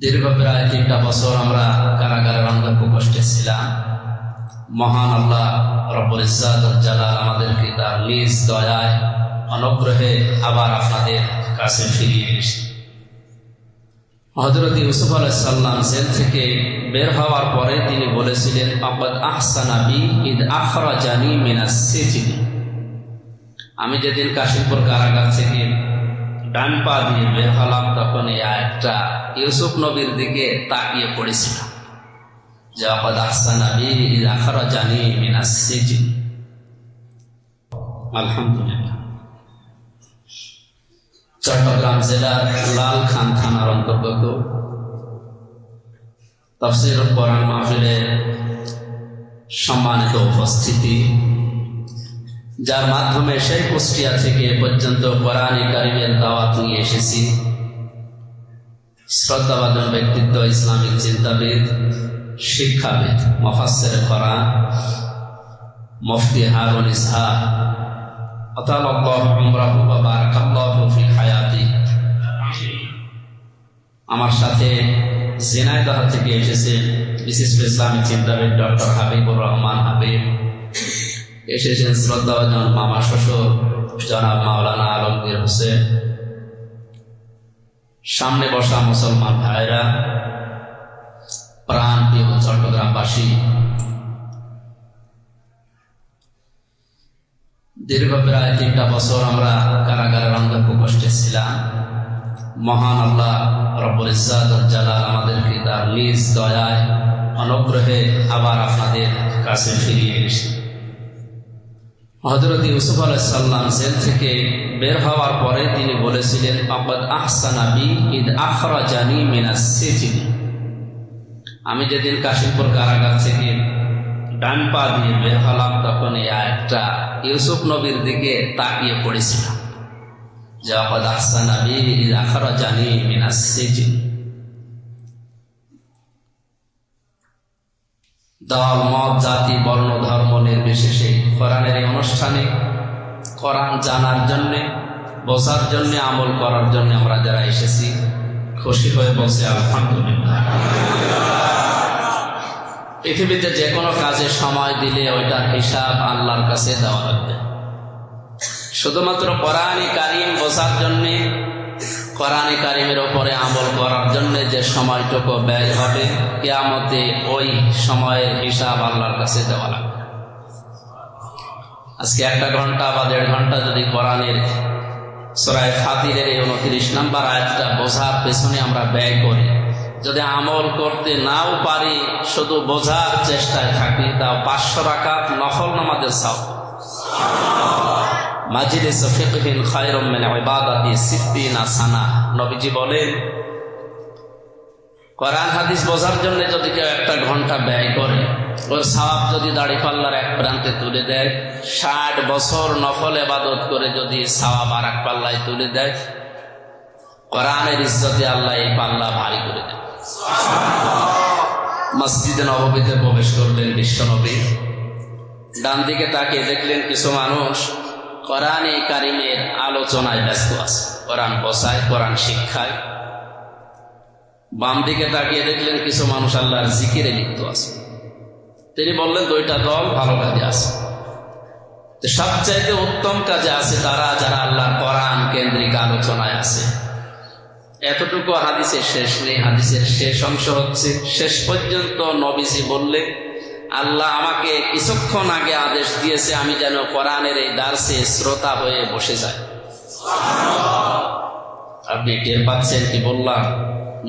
দীর্ঘ প্রায় 3টা বছর আমরা কারাগারের অন্ধকার কষ্টে ছিলাম। মহান আল্লাহ রব্বুল ইজ্জাত ওয়াল জালাল আমাদেরকে তার নিজ দয়ায় অনুগ্রহে আবার আপনাদের কাছে ফিরিয়ে এনেছে। হযরত ইউসুফ আলাইহিস সালাম জেল থেকে বের হওয়ার পরে তিনি বলেছিলেন, আকাদ আহসানা বি ইদ আখরাজানি মিনাস সিজিন। আমি যেদিন কাশিমপুর কারাগার থেকে ডান পা দিয়ে বের হলাম তখন এই আয়াতটা ইউসুফ নবীর দিকে তাকিয়ে পড়েছিলাম যে আকাদ আহসানা বি ইদ আখরাজানি মিনাস সিজিন। আলহামদুলিল্লাহ। চট্টগ্রাম জেলার লালখান থানার অন্তর্গত তাফসীর কোরআন মাহফিলে সম্মানিত উপস্থিতি, যার মাধ্যমে সেই কুষ্টিয়া থেকে পর্যন্ত কোরআনে কারিমের দাওয়াত নিয়ে এসেছি। শ্রদ্ধাভাজন ব্যক্তিত্ব, ইসলামিক চিন্তাবিদ, শিক্ষাবিদ, মুফাসসিরে কোরআন মুফতি হারুন ইসহাক আতালাল্লাহু উমরাহু ওয়া বারাকাল্লাহু ফি হায়াতি। আমার সাথে ঝিনাইদহ থেকে এসেছেন বিশিষ্ট ইসলামিক চিন্তাবিদ ডক্টর হাবিবুর রহমান হাবিব। এসেছেন শ্রদ্ধাভাজন মামা শ্বশুর জনাব মাওলানা আলমগীর হোসেন। সামনে বসা মুসলমান ভাইরা, প্রাণ প্রিয় চট্টগ্রামবাসী, দীর্ঘ প্রায় 3টা বছর আমরা কারাগারের অন্ধকার কষ্টে ছিলাম। মহান আল্লাহ রব্বুল ইজ্জাত ওয়াল জালাল আমাদেরকে তার নিজ দয়ায় অনুগ্রহে আবার আপনাদের কাছে ফিরিয়ে এনেছে। হযরত ইউসুফ আলাইহিস সালাম জেল থেকে বের হওয়ার পরে তিনি বলেছিলেন, আকাদ আহসানা বি ইদ আখরাজানি মিনাস সিজিন। আমি যেদিন কাশিমপুর কারাগার থেকে ডান পা দিয়ে বের হলাম তখন এই আয়াতটা ইউসুফ নবীর দিকে তাকিয়ে পড়েছিলাম যে আকাদ আহসানা বি ইদ আখরাজানি মিনাস সিজিন। দল, মত, জাতি, বর্ণ, ধর্ম নির্বিশেষে কোরআনের এই অনুষ্ঠানে কোরআন জানার জন্যে, বোঝার জন্যে, আমল করার জন্য আমরা যারা এসেছি খুশি হয়ে বলছি আলহামদুলিল্লাহ। পৃথিবীতে যে কোনো কাজে সময় দিলে ওইটার হিসাব আল্লাহর কাছে দেওয়া লাগবে। শুধুমাত্র কোরআনে কারিম বোঝার জন্যে, কোরআনে কারিমের ওপরে আমল করার জন্য যে সময়টুকু ব্যয় হবে, কিয়ামতে ওই সময়ের হিসাব আল্লাহর কাছে দেওয়া লাগবে। আজকে 1 ঘন্টা বা 1.5 ঘন্টা যদি কোরআনের সূরা ফাতিরের 29 নম্বর আয়াতটা বোঝার পেছনে আমরা ব্যয় করি, যদি আমল করতে নাও পারি, শুধু বোঝার চেষ্টায় থাকি, তাও 500 রাকাত নফল নামাজের সওয়াব। মাজলিস ফিকহিন খায়রুম মিন ইবাদাতি 60 সানা। নবীজি বলেন, কোরআন হাদিস বোঝার জন্য যদি কেউ 1 ঘন্টা ব্যয় করে, ওর সওয়াব যদি দাড়িপাল্লার এক প্রান্তে তুলে দেয়, 60 বছর নফল ইবাদত করে যদি সওয়াব আর এক পাল্লায় তুলে দেয়, কোরআনের ইজ্জতে আল্লাহ এই পাল্লা ভারী করে দেন। মসজিদে নববীতে প্রবেশ করলেন বিশ্বনবী। ডান দিকে তাকিয়ে দেখলেন কিছু মানুষ কোরআনে কারিমের আলোচনায় ব্যস্ত আছে, কোরআন বসায়, কোরআন শিক্ষায়। বাম দিকে তাকিয়ে দেখলেন কিছু মানুষ আল্লাহর জিকিরে লিপ্ত আছে। তিনি বললেন, 2টা দল ভালো কাজে আছে। সবচাইতে উত্তম কাজে আছে তারা যারা আল্লাহর কোরআন কেন্দ্রিক আলোচনায় আছে। এতটুকু হাদিসের শেষ নেই। হাদিসের শেষ অংশ হচ্ছে, শেষ পর্যন্ত নবীজি বললেন, আল্লাহ আমাকে কিছুক্ষণ আগে আদেশ দিয়েছে আমি যেন কোরআনের এই দার্সে শ্রোতা হয়ে বসে যাই। আপনি টের পাচ্ছেন কি বললাম?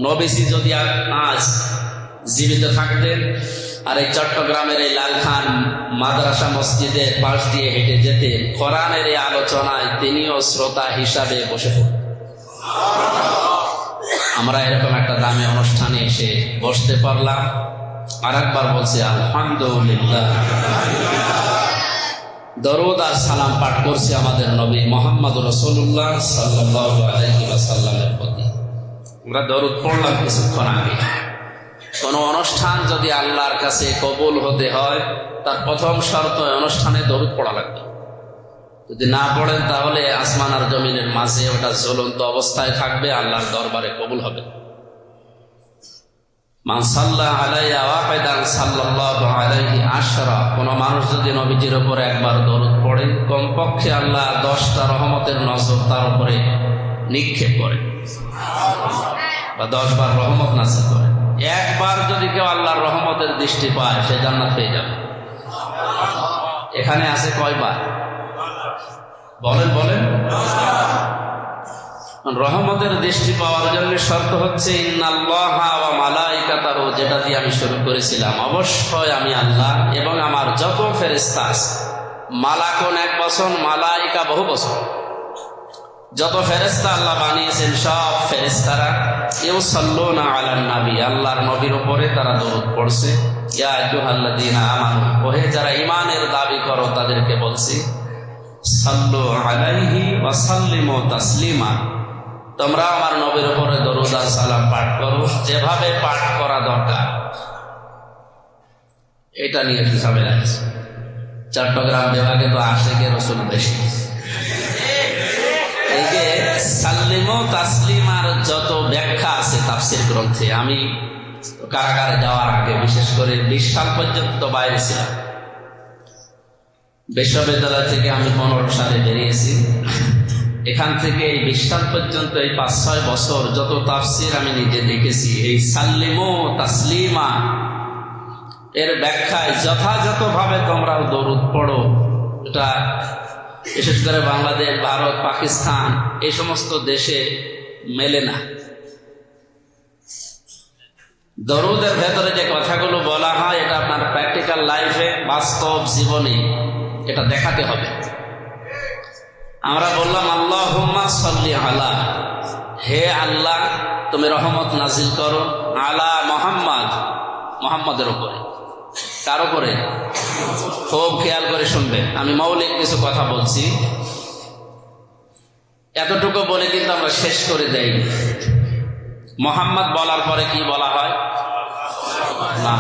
নবীজি যদি আজ জীবিত থাকতেন আর এই চট্টগ্রামের এই লালখান মাদ্রাসা মসজিদের পাশ দিয়ে হেঁটে যেতেন, কোরআনের এই আলোচনায় তিনিও শ্রোতা হিসাবে বসে পড়তেন। আমরা এরকম একটা দামি অনুষ্ঠানে এসে বসতে পারলাম। আর একবার বলছি আলহামদুলিল্লাহ। দরুদ আর সালাম পাঠ করছি আমাদের নবী মুহাম্মদ রাসূলুল্লাহ সাল্লাল্লাহু আলাইহি ওয়াসাল্লামের প্রতি। আমরা দরুদ পড়লাম কিছুক্ষণ আগে। কোন অনুষ্ঠান যদি আল্লাহর কাছে কবুল হতে হয়, তার প্রথম শর্ত অনুষ্ঠানে দরুদ পড়া লাগবে। যদি না পড়েন তাহলে আসমান আর জমিনের মাঝে ওটা জ্বলন্ত অবস্থায় থাকবে, আল্লাহর দরবারে কবুল হবে। মান সাল্লা আলাইয়া ওয়াহিদান সাল্লাল্লাহু আলাইহি আশরা, কোন মানুষ যদি নবীজির উপরে একবার দরুদ পড়ে কমপক্ষে আল্লাহ 10টা রহমতের নজর তার উপরে নিক্ষেপ করে, বা 10 বার রহমত নাযিল করে। একবার যদি কেউ আল্লাহর রহমতের দৃষ্টি পায় সে জান্নাত পেয়ে যাবে। এখানে আছে কয়বার? বলেন বলেন। রহমতের দৃষ্টি পাওয়ার জন্য শর্ত হচ্ছে ইন্নাল্লাহা ওয়া মালাইকাতাহু, যেটা দিয়ে আমি শুরু করেছিলাম। অবশ্যই আমি আল্লাহ এবং আমার যত ফেরেশতা আছে, মালাকুন 1 বছর, মালাইকা বহু বছর, যত ফেরেশতা আল্লাহ বানিয়েছেন সব ফেরেশতারা ইউসাল্লুনা আলান নবী, আল্লাহর নবীর উপরে তারা দরুদ পড়ছে। ইয়া আইয়ুহাল্লাযীনা আমানু, ওহে যারা ঈমানের দাবি করো তাদেরকে বলছি, সাল্লু আলাইহি ওয়া সাল্লিমু তাসলিমা, তোমরা আমার নবীর উপরে দরুদ আর সালাম পাঠ করো যেভাবে পাঠ করা দরকার। এটা নিয়ে হিসাবে লাগছে। চট্টগ্রাম বিভাগে তো আশিকে রাসূল বেশি। এই যে সাল্লিমু তাসলিমার যত ব্যাখ্যা আছে তাফসীর গ্রন্থে, আমি কারাগারে যাওয়ার আগে বিশেষ করে 20 সাল পর্যন্ত তো বাইরে ছিলাম। বিশ্ববিদ্যালয় থেকে আমি 15 সালে বেরিয়েছি। এখান থেকে এই 20 সাল পর্যন্ত এই 5-6 বছর যত তাফসীর আমি নিজে দেখেছি, এই সাল্লিমু তাসলিমা এর ব্যাখ্যায় যথাযথভাবে তোমরা দরুদ পড়ো। এটা বিশেষ করে বাংলাদেশ, ভারত, পাকিস্তান এই সমস্ত দেশে মেলে না। দরুদের ভেতরে যে কথাগুলো বলা হয় এটা আপনার প্র্যাকটিক্যাল লাইফে, বাস্তব জীবনে এটা দেখাতে হবে। আমরা বললাম আল্লাহুম্মা সাল্লি আলা, হে আল্লাহ তুমি রহমত নাজিল করো, আলা মুহাম্মদ, মুহাম্মদের উপরে। কার উপরে? খুব খেয়াল করে শুনবেন, আমি মৌলিক কিছু কথা বলছি, এতটুকু বলে কিন্তু আমরা শেষ করে দেই। মুহাম্মদ বলার পরে কি বলা হয়? না,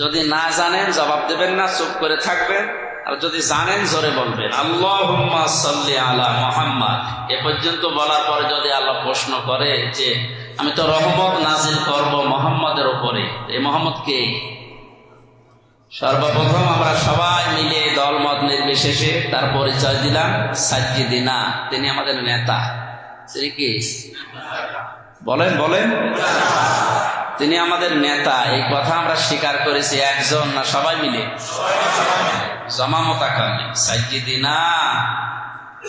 যদি না জানেন জবাব দেবেন না, চুপ করে থাকবেন। আর যদি জানেন জোরে বলবেন আল্লাহুম্মা সাল্লি আলা মুহাম্মদ। এ পর্যন্ত বলার পরে যদি আল্লাহ প্রশ্ন করে যে আমি তো রহমত নাজিল করব মুহাম্মদের উপরে, এই মুহাম্মদ কে? সর্বপ্রথম আমরা সবাই মিলে দলমত নির্বিশেষে তার পরিচয় দিলাম, সাজ্জিদিনা, তিনি আমাদের নেতা। তিনি কি? বলেন বলেন। তিনি আমাদের নেতা, এই কথা আমরা স্বীকার করেছি। একজন না, সবাই মিলে জমামতা কালে সাজ্জিদিনা,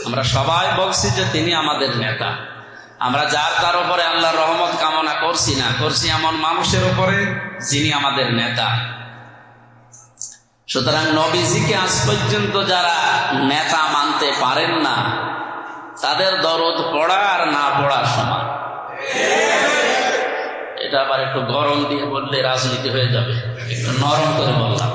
আমরা সবাই বলছি যে তিনি আমাদের নেতা। আমরা যার তার উপরে আল্লাহর রহমত কামনা করছি না, করছি এমন মানুষের উপরে যিনি আমাদের নেতা। সুতরাং নবীজিকে আজ পর্যন্ত যারা নেতা মানতে পারেন না তাদের দরদ পড়া আর না পড়ার সমান। এটা আবার একটু গরম দিয়ে বললে রাজনীতি হয়ে যাবে, একটু নরম করে বললাম।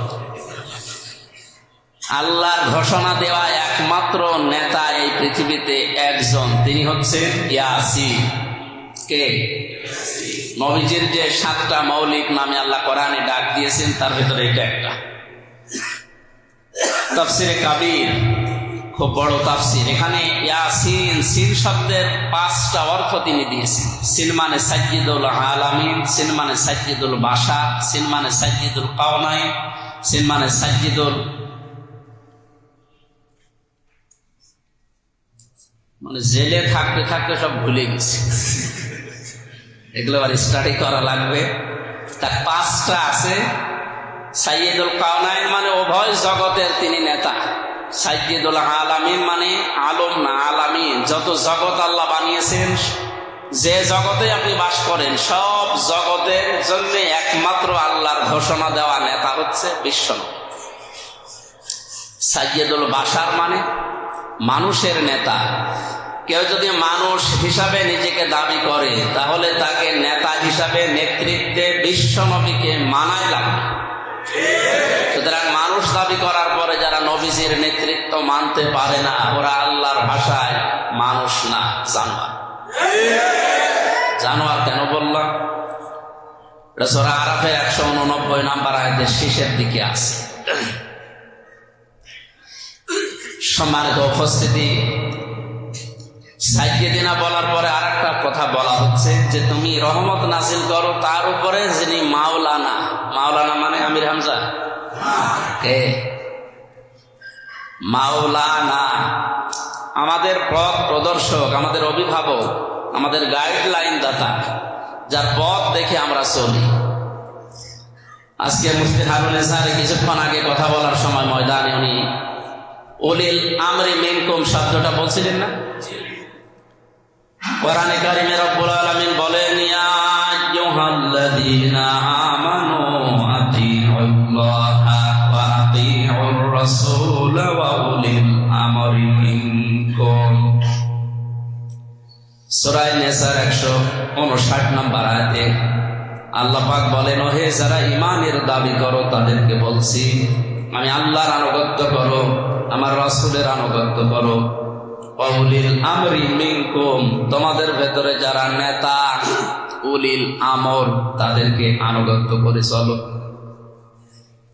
আল্লাহর ঘোষণা দেওয়া একমাত্র নেতা এই পৃথিবীতে একজন, তিনি হচ্ছেন ইয়াসিন। কে? নবীজির যে 7টা মৌলিক নামে আল্লাহ কোরআনে ডাক দিয়েছেন তার ভিতরে এটা একটা। তাফসিরে কাবীর খুব বড় তাফসির, এখানে ইয়াসিন সিন শব্দের 5টা অর্থ তিনি দিয়েছেন। সিন মানে সাজ্জিদুল আলামিন, সিন মানে সাজ্জিদুল বাশার, সিন মানে সাজ্জিদুল কাওনাইন, সিন মানে সাজ্জিদুল, মানে জেলে থাকতে থাকতে সব ভুলে গেছে, এগুলো আবার স্টাডি করা লাগবে। তার 5টা আছে। সাইয়্যিদুল কাওনাইন মানে উভয় জগতের তিনি নেতা। সাইয়্যিদুল আলামিন মানে আলম না আলামিন, যত জগৎ আল্লাহ বানিয়েছেন, যে জগতে আপনি বাস করেন সব জগতের জন্য একমাত্র আল্লাহর ঘোষণা দেওয়া নেতা হচ্ছে বিশ্বনবী। সাইয়্যিদুল বাশার মানে মানুষের নেতা। কেউ যদি মানুষ হিসাবে নিজেকে দাবি করে তাহলে তাকে নেতা হিসাবে, নেতৃত্বে বিশ্বনবীকে মানায় লাগবে। সুতরাং মানুষ দাবি করার পরে যারা নবীজির নেতৃত্ব মানতে পারে না, ওরা আল্লাহর ভাষায় মানুষ না, জানোয়ার। জানোয়ার কেন বললাম? এটা সূরা আরাফের 189 নম্বর আয়াতের শেষের দিকে আছে। সম্মানিত উপস্থিতি, সাইয়্যিদিনা বলার পরে আর একটা কথা বলা হচ্ছে যে তুমি রহমত নাজিল করো তার উপরে যিনি মাওলানা। মাওলানা মানে আমির হামজা কে? মাওলানা আমাদের পথ প্রদর্শক, আমাদের অভিভাবক, আমাদের গাইডলাইন দাতা, যার পথ দেখে আমরা চলি। আজকে মুফতি হারুন ইসলাম কিছুক্ষণ আগে কথা বলার সময় ময়দানে উনি উলিল আমরি মিনকুম শব্দটা বলছিলেন না? কোরআনে কারিমে রব্বুল আলামিন বলেন, ইয়া আইয়ুহাল্লাযীনা আমানু আতিউল্লাহা ওয়া আতিউর রাসূল ওয়া উলিল আমরি মিনকুম। সূরা নিসার 159 নম্বর আয়াতে আল্লাহ পাক বলেন, ওহে যারা ঈমানের দাবি করো তাদেরকে বলছি আমি আল্লাহর আনুগত্য করো, আমার রাসূলের আনুগত্য করো। উলিল আমরি মিনকুম তোমাদের ভেতরে যারা নেতা উলিল আমর তাদেরকে আনুগত্য করে চলো।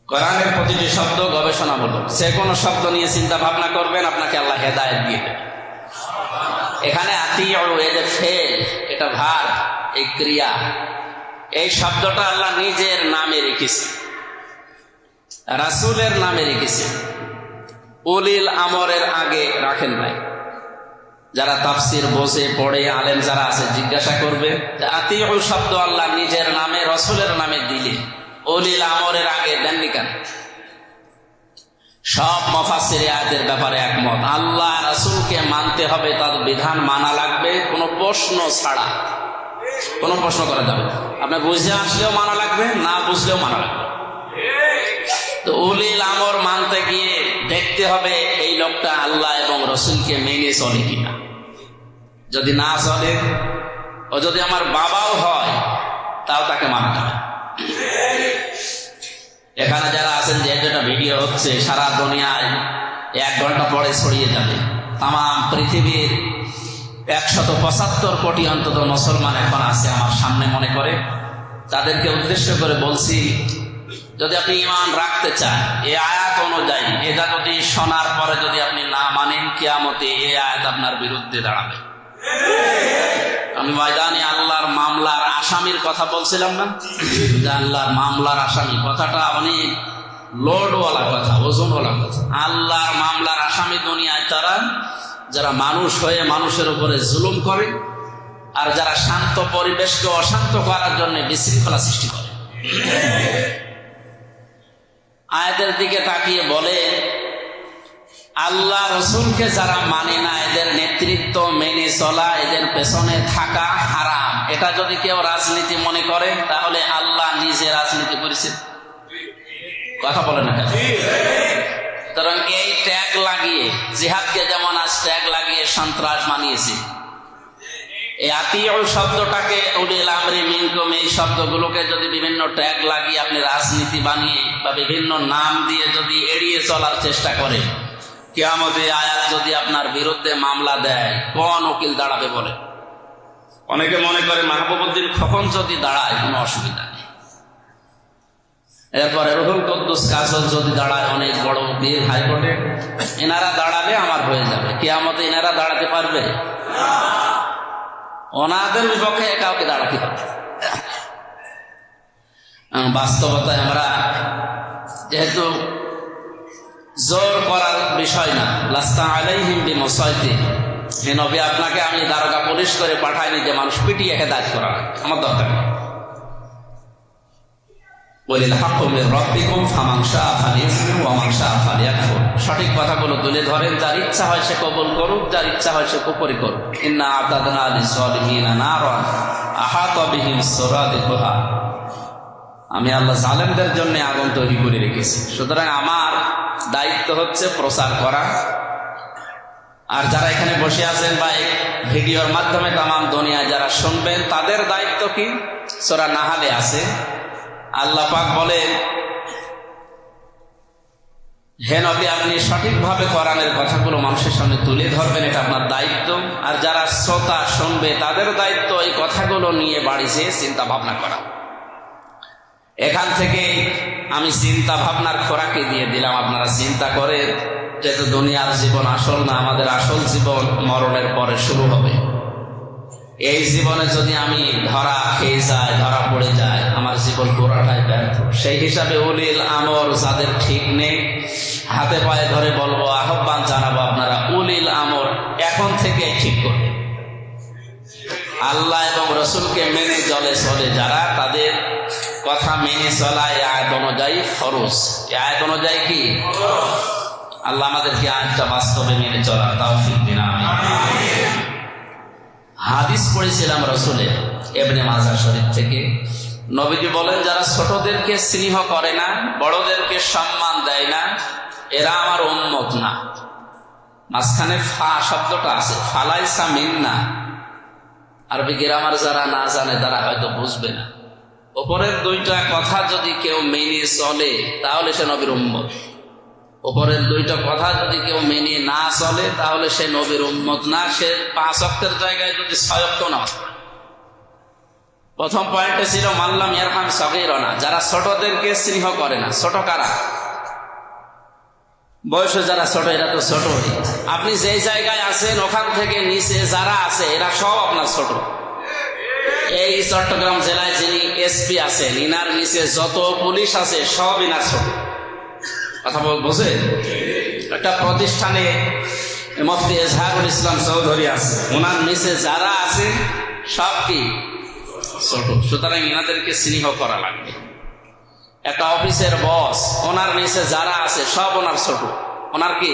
কোরআনের প্রতিটি শব্দ গবেষণামূলক। যে কোনো শব্দ নিয়ে চিন্তা ভাবনা করবেন, আপনাকে আল্লাহ হেদায়েত দিয়ে দেবেন। এখানে আতিউ এই যে ফেল, এটা ভার, এই ক্রিয়া, এই শব্দটা আল্লাহ নিজের নামে রেখেছে, রাসূলের নামে রেখেছে, উলিল আমরের আগে রাখেন নাই। যারা তাফসির বোঝে পড়ে আলেম যারা আছে জিজ্ঞাসা করবে আতিউ শব্দ আল্লাহ নিজের নামে রাসূলের নামে দিলে উলিল আমরের আগে দেননি কেন? সব মুফাসসির আয়াতের ব্যাপারে একমত, আল্লাহ রাসূলকে মানতে হবে, তার বিধান মানা লাগবে, কোনো প্রশ্ন ছাড়া। কোনো প্রশ্ন করা যাবে না। আপনি বুঝে আসলেও মানা লাগবে, না বুঝলেও মানা লাগবে। তো উলিল আমর মানতে গিয়ে দেখতে হবে এই লোকটা আল্লাহ এবং রাসূলকে মেনে চলে কিনা। যদি না চলে, ও যদি আমার বাবাও হয় তাও তাকে মানতে হবে। এখানে যারা আছেন, যে যেটা ভিডিও হচ্ছে সারা দুনিয়ায় 1 ঘন্টা পরে ছড়িয়ে যাবে, তাম পৃথিবীর 175 কোটি অন্তত মুসলমান এখন আছে আমার সামনে মনে করে, তাদেরকে উদ্দেশ্য করে বলছি, যদি আপনি ঈমান রাখতে চান এই আয়াত অনুযায়ী, এটা যদি শোনার পরে যদি আপনি না মানেন, কিয়ামতে এই আয়াত আপনার বিরুদ্ধে দাঁড়াবে। আমি ময়দানে আল্লাহর মামলার আসামির কথা বলছিলাম না, যে আল্লাহর মামলার আসামি কথাটা অনেক লোডওয়ালা কথা, ওজনওয়ালা কথা। আল্লাহর মামলার আসামি দুনিয়ায় তারা যারা মানুষ হয়ে মানুষের উপরে জুলুম করে, আর যারা শান্ত পরিবেশকে অশান্ত করার জন্য বিশৃঙ্খলা সৃষ্টি করে। আয়াতের দিকে তাকিয়ে বলে, আল্লাহ রসুলকে যারা মানে না, এদের নেতৃত্ব মেনে চলা, এদের পেছনে থাকা হারাম। এটা যদি কেউ রাজনীতি মনে করে, তাহলে আল্লাহ নিজে রাজনীতি করেছেন। কথা বলে না কেন? সুতরাং এই ট্যাগ লাগিয়ে, জিহাদকে যেমন আজ ট্যাগ লাগিয়ে সন্ত্রাস মানিয়েছে, এই আতিউ শব্দটাকে, উলিল আমরি মিনকুম এই শব্দগুলোকে যদি বিভিন্ন ট্যাগ লাগিয়ে আপনি রাজনীতি বানিয়ে বা বিভিন্ন নাম দিয়ে যদি এড়িয়ে চলার চেষ্টা করে, কিয়ামতে আয়াত যদি আপনার বিরুদ্ধে মামলা দেয়, কোন উকিল দাঁড়াবে বলে? অনেকে মনে করে মাহবুবউদ্দিন খোকন যদি দাঁড়ায় কোনো অসুবিধা নেই, এরপরে রুহুল কুদ্দুস কাজল যদি দাঁড়ায় অনেক বড় উকিল হাইকোর্টে, এনারা দাঁড়ালে আমার হয়ে যাবে। কিয়ামতে এনারা দাঁড়াতে পারবে? ওনাদের বিপক্ষে কাউকে দাঁড়াতে হবে। বাস্তবতায় আমরা যেহেতু জোর করার বিষয় না, লাস্তা আলাইহিম বিমুসাইতির, হে নবী আপনাকে আমি দারোগা পুলিশ করে পাঠাইনি যে মানুষ পিটিয়ে হেদায়েত করা, আমার দরকার নেই। ওয়ালিল হাক্কু মির রাব্বিকুম ফামান শাআ ফালিউমিন ওয়া মান শাআ ফালিয়াকফুর। সঠিক কথাগুলো তুলে ধরেন, যার ইচ্ছা হয় সে কবুল করুক, যার ইচ্ছা হয় সে কুফরি করুক। ইন্না আ'তাদনা লিয-যালিমিনা নারান আহাতা বিহিম সুরাদিকুহা। আমি আল্লাহ জালেমদের জন্য আগুন তৈরি করে রেখেছি। সুতরাং আমার দায়িত্ব হচ্ছে প্রচার করা। আর যারা এখানে বসে আছেন বা এই ভিডিওর মাধ্যমে তামাম দুনিয়ায় যারা শুনবেন, তাদের দায়িত্ব কি? সূরা নাহলে আছে, আল্লাহ পাক বলেন, হে নবী আপনি সঠিকভাবে কোরআনের কথাগুলো মানুষের সামনে তুলে ধরবেন, এটা আপনার দায়িত্ব। আর যারা শ্রোতা শুনবে তাদের দায়িত্ব এই কথাগুলো নিয়ে বাড়ি যেয়ে চিন্তা ভাবনা করা। এখান থেকে আমি চিন্তা ভাবনার খোরাকি দিয়ে দিলাম, আপনারা চিন্তা করে যেহেতু দুনিয়ার জীবন আসল না, আমাদের আসল জীবন মরণের পরে শুরু হবে। এই জীবনে যদি আমি ধরা খেয়ে যাই, ধরা পড়ে যায়, আমার জীবন পুরাটাই ব্যর্থ। সেই হিসাবে উলিল আমর যাদের ঠিক নেই, হাতে পায়ে ধরে বলবো, আহ্বান জানাবো, আপনারা উলিল আমর এখন থেকে ঠিক করবে। আল্লাহ এবং রসুলকে মেনে চলে যারা, তাদের কথা মেনে চলা এই আয়াত অনুযায়ী ফরজ। এই আয়াত অনুযায়ী কি আল্লাহ আমাদেরকে আয়াতটা বাস্তবে মেনে চলার তৌফিক দিন, আমিন। হাদিস পড়েছিলাম রসুলের, ইবনে মাজাহ শরীফ থেকে। নবীজি বলেন, যারা ছোটদেরকে স্নেহ করে না, বড়দেরকে সম্মান দেয় না, এরা আমার উম্মত না। মাঝখানে ফা শব্দটা আছে, ফালাইসা মিন্না। আরবি গ্রামার যারা না জানে তারা হয়তো বুঝবে না। উপরের দুইটা কথা যদি কেউ মেনে চলে তাহলে সে নবীর উম্মত। উপরের দুইটা কথা যদি কেউ মেনে না চলে তাহলে সে নবীর উম্মত না। সে 5 ওয়াক্তের জায়গায় যদি 6 ওয়াক্ত নামাজ পড়ে। প্রথম পয়েন্টে ছিল মাল্লাম ইয়ারহাম সগীরানা, যারা ছোটদেরকে স্নেহ করে না। ছোট কারা? বয়সে যারা ছোট, এরা তো ছোট। আপনি যেই জায়গায় আছেন ওখান থেকে নিচে যারা আছে এরা সব আপনার ছোট। এই চট্টগ্রাম জেলায় যিনি এসপি আছেন, ইনার নিচে যত পুলিশ আছে সব ইনার ছোট। কথা বোঝে? একটা প্রতিষ্ঠানে মুফতি এজহারুল ইসলাম চৌধুরী আছে, ওনার নিচে যারা আছে সব কি ছোট। সুতরাং ইনাদেরকে স্নেহ করা লাগবে। একটা অফিসের বস, ওনার নিচে যারা আছে সব ওনার ছোট। ওনার কি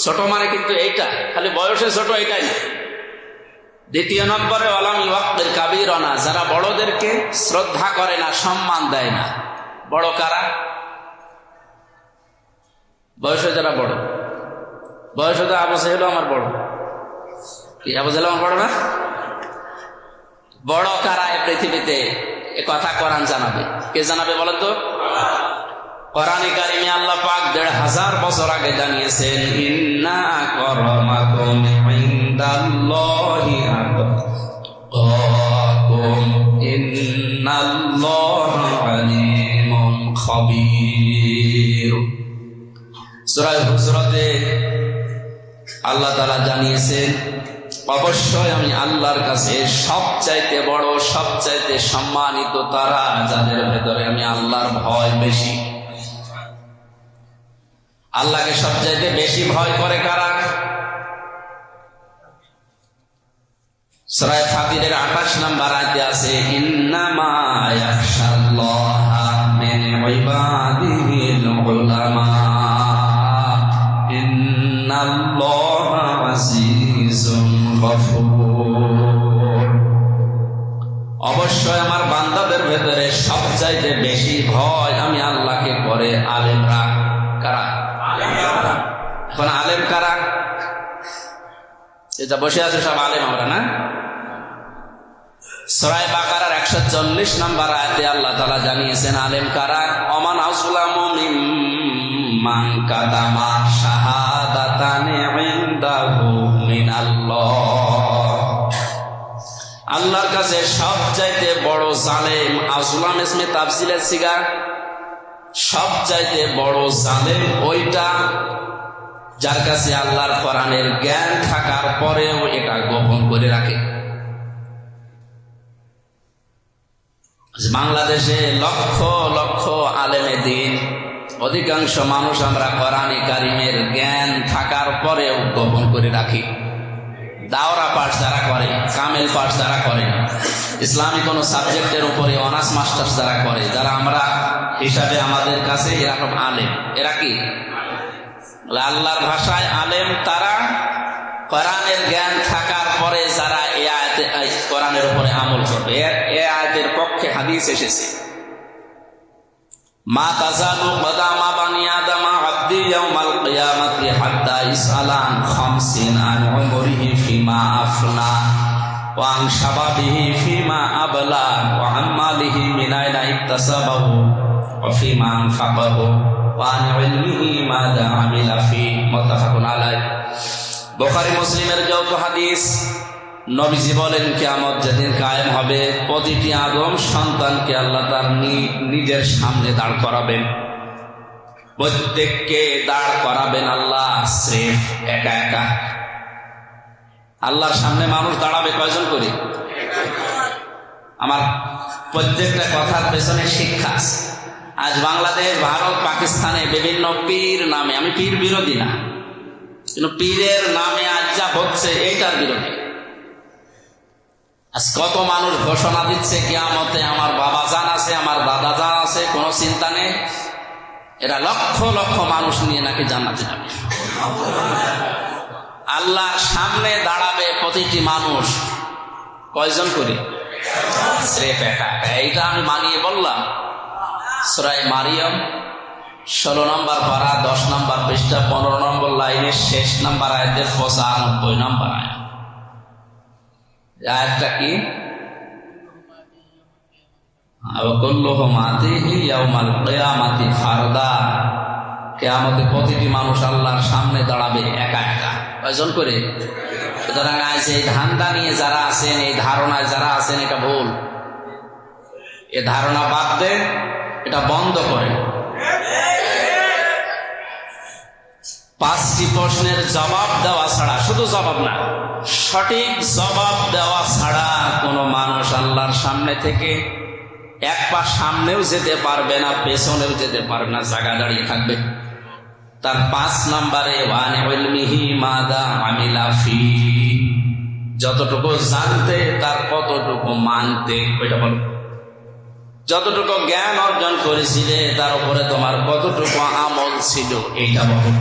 ছোট মানে কিন্তু এইটা খালি বয়সে ছোট, এইটাই না। দ্বিতীয় নম্বরে ওয়ালাম ইউওয়াক্কির কাবীরানা, যারা বড়দেরকে শ্রদ্ধা করে না, সম্মান দেয় না। বড় কারা? বয়সে যারা বড়। বয়সে তো আবু জাহেল আমার বড়। কি আবু জাহেল আমার বড় না? বড় কারা এই পৃথিবীতে? এ কথা কোরআন জানাবে। কে জানাবে বলেন তো? কোরআনে কারিমে আল্লাহ পাক ১৫০০ বছর আগে জানিয়েছেন, ইন্না আকরামাকুম ইনদাল্লাহি আতকাকুম ইন্নাল্লাহা আলীমুন খাবীর। সূরা হুজরাতে আল্লাহ তাআলা জানিয়েছেন, অবশ্যই আমি আল্লাহর কাছে সবচাইতে বড়, সবচাইতে সম্মানিত তারা যাদের ভেতরে আমি আল্লাহর ভয় বেশি। আল্লাহকে সবচাইতে বেশি ভয় করে কারা? সূরা ফাতিরের 28 নম্বর আয়াতে আছে, ইন্নামা ইয়াখশাল্লাহা মিন ইবাদিহিল উলামা ইন্নাল্লাহা আজিজুন গফুর। অবশ্যই আমার বান্দাদের ভেতরে সবচাইতে বেশি ভয় আমি আল্লাহকে করে আলেমরা। কারা? এখন আলেম কারা? এটা বসে আছে সব আলেম আমরা না? সূরা বাকারার 140 নম্বর আয়াতে আল্লাহ তাআলা জানিয়েছেন আলেম কারা। ওমান আযলামু মিম্মান কাতামা শাহাদাতান ইনদাহু মিনাল্লাহ। আল্লাহর কাছে সবচাইতে বড় জালেম, আযলাম ইসমে তাফসীলের সিগা, সবচাইতে বড় জালেম ওইটা যার কাছে আল্লাহর কোরআনের জ্ঞান থাকার পরেও এটা গোপন করে রাখে। বাংলাদেশে লক্ষ লক্ষ আলেমে দ্বীন, অধিকাংশ মানুষ আমরা কোরআনে কারিমের জ্ঞান থাকার পরেও গোপন করে রাখি। দাওরা পাঠ যারা করে, কামেল পাঠ যারা করে, ইসলামী কোন সাবজেক্টের উপরে অনার্স মাস্টার্স যারা করে, যারা আমরা হিসাবে আমাদের কাছে এরকম আলেম। এরা কি? আল্লাহর ভাষায় আলেম তারা কোরআনের জ্ঞান থাকার পরে যারা এই আয়াতে কোরআনের উপরে আমল করবে। এই আয়াতের পক্ষে হাদিস এসেছে, মা তাযালু কদামা বানি আদম আবদি ইয়াউমাল কিয়ামাতি হাত্তা ইসআলান খামসিন আন উমরিহি ফিমা আফনা ওয়া আন শাবাবিহি ফিমা আবলা ওয়া আন মালিহি মিন আইনা ইকতাসাবাহু ওয়া ফিমা আনফাকাহু ওয়া আন ইলমিহি মাযা আমিলা ফি। মুত্তাফাকুন আলাইহি। বুখারী মুসলিমের যৌথ হাদিস। নবীজি বলেন, কিয়ামত যেদিন কায়েম হবে, প্রতিটি আদম সন্তানকে আল্লাহ তার নিজের সামনে দাঁড় করাবেন। প্রত্যেককে দাঁড় করাবেন আল্লাহ স্রেফ একা একা। আল্লাহর সামনে মানুষ দাঁড়াবে কয়জন করে? আমার প্রত্যেকটা কথার পেছনে শিক্ষা আছে। আজ বাংলাদেশ, ভারত, পাকিস্তানে বিভিন্ন পীর নামে, আমি পীর বিরোধী না, কিন্তু পীরের নামে আজ যা হচ্ছে এইটার বিরোধী। আজ কত মানুষ ঘোষণা দিচ্ছে কিয়ামতে আমার বাবা জান আছে, আমার দাদা জান আছে, কোনো চিন্তা নেই। এরা লক্ষ লক্ষ মানুষ নিয়ে নাকি জান্নাতে যাবে। আল্লাহর সামনে দাঁড়াবে প্রতিটি মানুষ কয়জন করে? স্রেফ একা একা। এইটা আমি মানিয়ে বললাম। সূরা মারিয়াম 16 নম্বর পারা 10 নম্বর পৃষ্ঠা 15 নম্বর লাইনের শেষ নম্বর আয়াতের 95 নম্বর আয়াত। আয়াতটা কি? কিয়ামতে প্রতিটি মানুষ আল্লাহর সামনে দাঁড়াবে একা একা। কয়জন করে? সুতরাং আজ এই ধান্দা নিয়ে যারা আছেন, এই ধারণায় যারা আছেন, এটা ভুল। এ ধারণা বাদ দেন, এটা বন্ধ করেন। 5টি প্রশ্নের জবাব দেওয়া ছাড়া, শুধু জবাব না, সঠিক জবাব দেওয়া ছাড়া কোন মানুষ আল্লাহর সামনে থেকে এক পা সামনেও যেতে পারবে না, পেছনেও যেতে পারবে না, জায়গা দাঁড়িয়ে থাকবে। তার 5 নম্বরে ওয়ান ইলমিহি মাদা আমিলা ফি, যতটুকু জানতে তার কতটুকু মানতে, ওইটা বলো। যতটুকু জ্ঞান অর্জন করেছিলে তার উপরে তোমার কতটুকু আমল ছিল, এইটা বলো।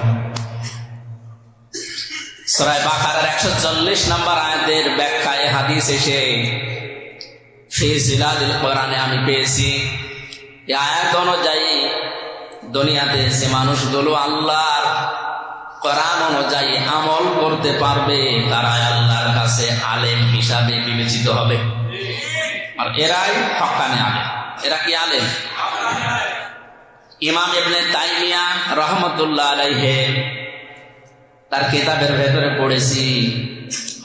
সূরা বাকারার 140 নম্বর আয়াতের ব্যাখ্যায় হাদিস এসে ফি জিলালিল কোরআনে আমি পেয়েছি। এই আয়াত অনুযায়ী দুনিয়াতে যে মানুষগুলো আল্লাহর কোরআন অনুযায়ী আমল করতে পারবে তারা আল্লাহর কাছে আলেম হিসাবে বিবেচিত হবে। আর এরাই হক্কানি আলেম। এরা কি আলেম? ইমাম ইবনে তাইমিয়া রাহমাতুল্লাহ আলাইহি তার কিতাবের ভেতরে পড়েছি,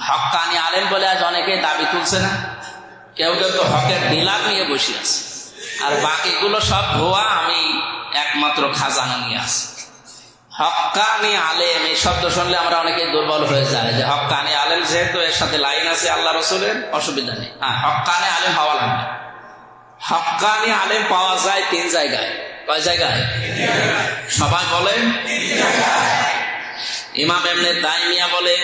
হক্কানি আলেম বলে আজ অনেকে দাবি তুলছে না। কেউ কেউ তো হকের ডিলার নিয়ে বসে আছে, আর বাকিগুলো সব ভুয়া, আমি একমাত্র খাজানা নিয়ে আসি। হক্কানি আলেম এই শব্দ শুনলে আমরা অনেকে দুর্বল হয়ে যায়, যে হক্কানি আলেম যেহেতু এর সাথে লাইন আছে আল্লাহ রসুলের, অসুবিধা নেই। হ্যাঁ, হক্কানি আলেম হওয়া লাগবে। হক্কানি আলেম পাওয়া যায় 3 জায়গায়। কয় জায়গায়? সবাই বলেন। ইমাম ইবনে তাইমিয়া বলেন,